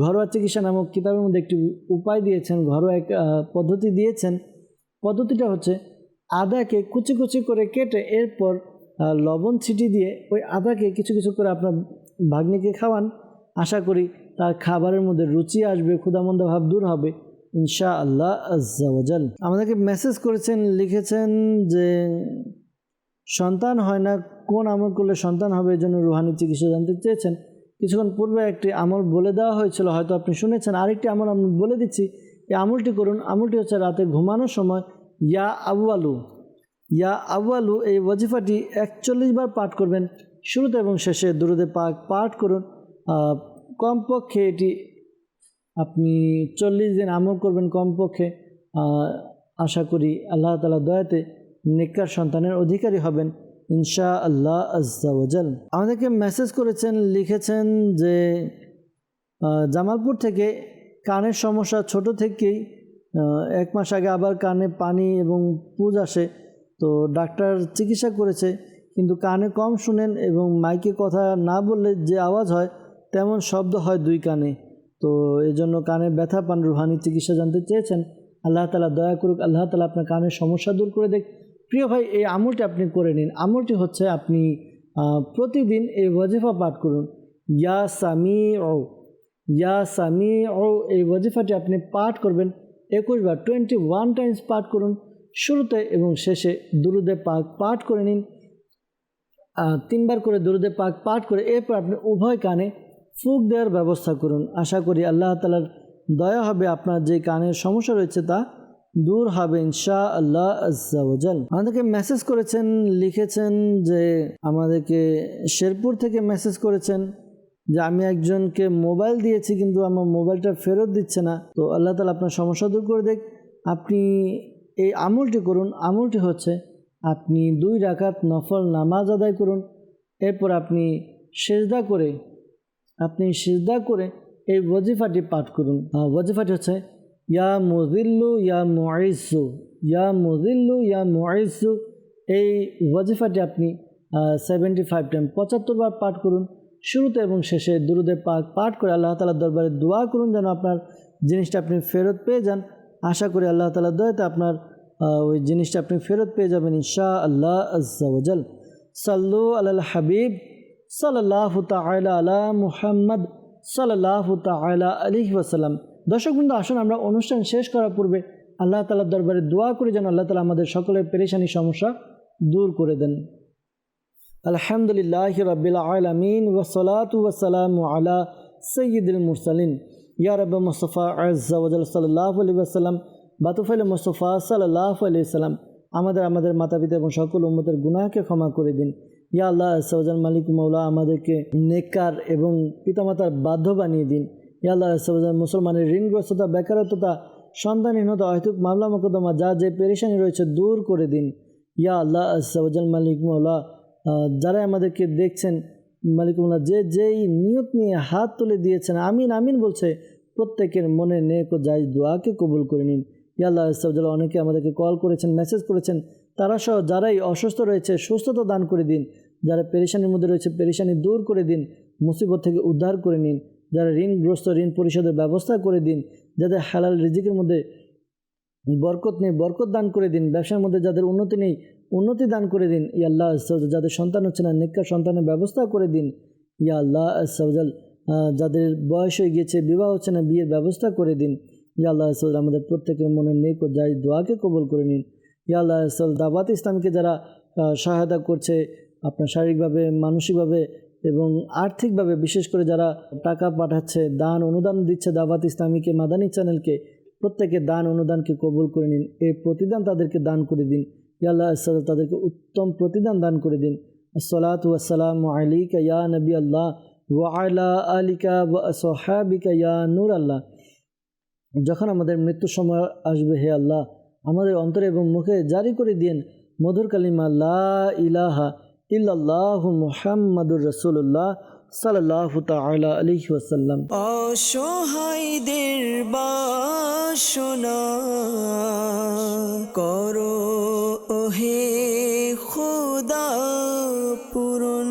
ঘরোয়া চিকিৎসা নামক কিতাবের মধ্যে একটি উপায় দিয়েছেন, ঘরোয়া এক পদ্ধতি দিয়েছেন। পদ্ধতিটা হচ্ছে আদাকে কুচি কুচি করে কেটে এরপর লবণ ছিটিয়ে দিয়ে ওই আদাকে কিছু কিছু করে আপনার ভাগ্নিকে খাওয়ান। আশা করি তার খাবারের মধ্যে রুচি আসবে, ক্ষুধামন্দা ভাব দূর হবে ইনশাআল্লাহ আজ্জা ওয়া জাল। আমাদেরকে মেসেজ করেছেন, লিখেছেন যে সন্তান হয় না, কোন আমল করলে সন্তান হবে এই জন্য রুহানি চিকিৎসা জানতে চেয়েছেন। কিছুক্ষণ পূর্বে একটি আমল বলে দেওয়া হয়েছিল, হয়তো আপনি শুনেছেন। আরেকটি আমল আমি বলে দিচ্ছি, এই আমলটি করুন। আমলটি হচ্ছে রাতে ঘুমানোর সময় ইয়া আউয়ালু এই ওয়াজিফাটি 41 বার পাঠ করবেন। শুরুতে এবং শেষে দুরূদে পাক পাঠ করুন। কমপক্ষে এটি আপনি 40 দিন আমল করবেন কমপক্ষে। আশা করি আল্লাহ তাআলা দয়াতে নেককার সন্তানের অধিকারী হবেন ইনশাআল্লাহ আজ্জা ওয়া জাল। আমাদেরকে মেসেজ করেছেন, লিখেছেন যে জামালপুর থেকে কানের সমস্যা ছোট থেকেই, 1 মাস আগে আবার কানে পানি এবং পুজ আসে, তো ডাক্তার চিকিৎসা করেছে কিন্তু কানে কম শুনেন এবং মাইকে কথা না বললে যে আওয়াজ হয় তেমন শব্দ হয় 2 কানে, তো এই জন্য কানে ব্যথা পান। রুহানি চিকিৎসা জানতে চেয়েছেন। আল্লাহ তাআলা দয়া করুক, আল্লাহ তাআলা আপনার কানের সমস্যা দূর করে দেখ। প্রিয় ভাই, এই আমলটি আপনি করে নিন। আমলটি হচ্ছে আপনি প্রতিদিন এই ওয়াজিফা পাঠ করুন, ইয়া সামিউ। এই ওয়াজিফাটি আপনি পাঠ করবেন 21 বার, 21 টাইমস পাঠ করুন। শুরুতে এবং শেষে দুরূদে পাক পাঠ করে নিন, 3 বার করে দুরূদে পাক পাঠ করে এরপর আপনি উভয় কানে ফুঁক দেওয়ার ব্যবস্থা করুন। আশা করি আল্লাহ তাআলার দয়া হবে, আপনার যে কানের সমস্যা রয়েছে তা দূর হবে ইনশাআল্লাহ আজ্জা ওয়া জাল। আমাদেরকে মেসেজ করেছেন, লিখেছেন যে আমাদেরকে শেরপুর থেকে মেসেজ করেছেন যে আমি একজনকে মোবাইল দিয়েছি কিন্তু আমার মোবাইলটা ফেরত দিচ্ছে না, তো আল্লাহ তাআলা আপনার সমস্যা দূর করে দেখ। আপনি এই আমলটি করুন। আমলটি হচ্ছে আপনি 2 রাকাত নফল নামাজ আদায় করুন, এরপর আপনি সিজদা করে এই ওয়াজিফাটি পাঠ করুন। ওয়াজিফাটি হচ্ছে ইয়া মুযিল্লু ইয়া মুইজ্জু। এই ওয়াজিফাটি আপনি 75 টাইম 75 বার পাঠ করুন। শুরুতে এবং শেষে দুরূদে পাক পাঠ করে আল্লাহ তাআলার দরবারে দোয়া করুন যেন আপনার জিনিসটা আপনি ফেরত পেয়ে যান। আশা করি আল্লাহ তাআলার দয়াতে আপনার ওই জিনিসটা আপনি ফেরত পেয়ে যাবেন ইনশাআল্লাহ আজ্জা ওয়া জাল। সাল্লু আলাল হাবিব সাল্লাল্লাহু তাআলা আলা মুহাম্মদ সাল্লাল্লাহু তাআলা আলাইহি ওয়াসাল্লাম। দর্শকবৃন্দ, আসুন আমরা অনুষ্ঠান শেষ করার পূর্বে আল্লাহ তাআলার দরবারে দোয়া করি যেন আল্লাহ তাআলা আমাদের সকলের পেরেশানি সমস্যা দূর করে দেন। আলহামদুলিল্লাহি রাব্বিল আলামিন ওয়াসসালাতু ওয়াসসালামু আলা সাইয়্যিদিল মুরসালিন ইয়া রাব্বি মুস্তাফা আজ্জা ওয়া জাল্লা সাল্লাল্লাহু আলাইহি ওয়াসাল্লাম বাতুফাইল মুস্তাফা সাল্লাল্লাহু আলাইহি ওয়াসাল্লাম আমাদের মাতা পিতা এবং সকল উম্মতের গুনাহকে ক্ষমা করে দিন। ইয়া আল্লাহ আজ্জা ওয়া জাল, মালিক মাওলা আমাদেরকে নেককার এবং পিতামাতার বাধ্য বানিয়ে দিন। ইয়া আল্লাহ আজ্জা ওয়া জাল, মুসলমানের ঋণগ্রস্ততা, বেকারত্বতা, সন্তানহীনতা, অহেতুক মামলা মোকদ্দমা যা যে পেরেশানি রয়েছে দূর করে দিন। ইয়া আল্লাহ আজ্জা ওয়া জাল, মালিক মাওলা যারা আমাদেরকে দেখছেন মালিক মাওলা, যেই নিয়ত নিয়ে হাত তুলে দিয়েছেন আমিন আমিন বলছে, প্রত্যেকের মনে নেক ও জায়েজ দোয়াকে কবুল করে নিন। ইয়া আল্লাহ আজ্জা ওয়া জাল, অনেকে আমাদেরকে কল করেছেন, মেসেজ করেছেন, তারা সহ যারাই অসুস্থ রয়েছে সুস্থতা দান করে দিন। যারা পেরেশানির মধ্যে রয়েছে পেরেশানি দূর করে দিন, মুসিবত থেকে উদ্ধার করে নিন। যারা ঋণগ্রস্ত ঋণ পরিশোধের ব্যবস্থা করে দিন। যাদের হালাল রিজিকের মধ্যে বরকত নেই বরকত দান করে দিন। ব্যবসার মধ্যে যাদের উন্নতি নেই উন্নতি দান করে দিন। ইয়া আল্লাহ আজ্জা ওয়া জাল, যাদের সন্তান হচ্ছে না নেককার সন্তানের ব্যবস্থা করে দিন। ইয়া আল্লাহ আজ্জা ওয়া জাল, যাদের বয়স হয়ে গিয়েছে বিবাহ হচ্ছে না বিয়ের ব্যবস্থা করে দিন। ইয়া আল্লাহ আজ্জা ওয়া জাল, আমাদের প্রত্যেকের মনে নেক ও জায়েজ দোয়াকে কবুল করে নিন। ইয়া আল্লাহ আজ্জা ওয়া জাল, দাওয়াত ইসলামকে যারা সহায়তা করছে আপনার শারীরিকভাবে, মানসিকভাবে এবং আর্থিকভাবে, বিশেষ করে যারা টাকা পাঠাচ্ছে, দান অনুদান দিচ্ছে দাওয়াত ইসলামীকে, মাদানী চ্যানেলকে, প্রত্যেকের দান অনুদানকে কবুল করে নিন। এই প্রতিদান তাদেরকে দান করে দিন। ইয়া আল্লাহ আজ্জা ওয়া জাল, তাদেরকে উত্তম প্রতিদান দান করে দিন। আসসালাতু ওয়াসসালামু আলাইকা ইয়া নবী আল্লাহ ওয়া আলা আলিকা ওয়া আসহাবিকা ইয়া নূর আল্লাহ। যখন আমাদের মৃত্যুর সময় আসবে হে আল্লাহ, আমাদের অন্তরে এবং মুখে জারি করে দিন মধুর কালিমা লা ইলাহা ইল্লাল্লাহু মুহাম্মাদুর রাসূলুল্লাহ সাল্লাল্লাহু তাআলা আলাইহি ওয়াসাল্লাম। অসহায়দের বাসনা করো ওহে খোদা পূরণ।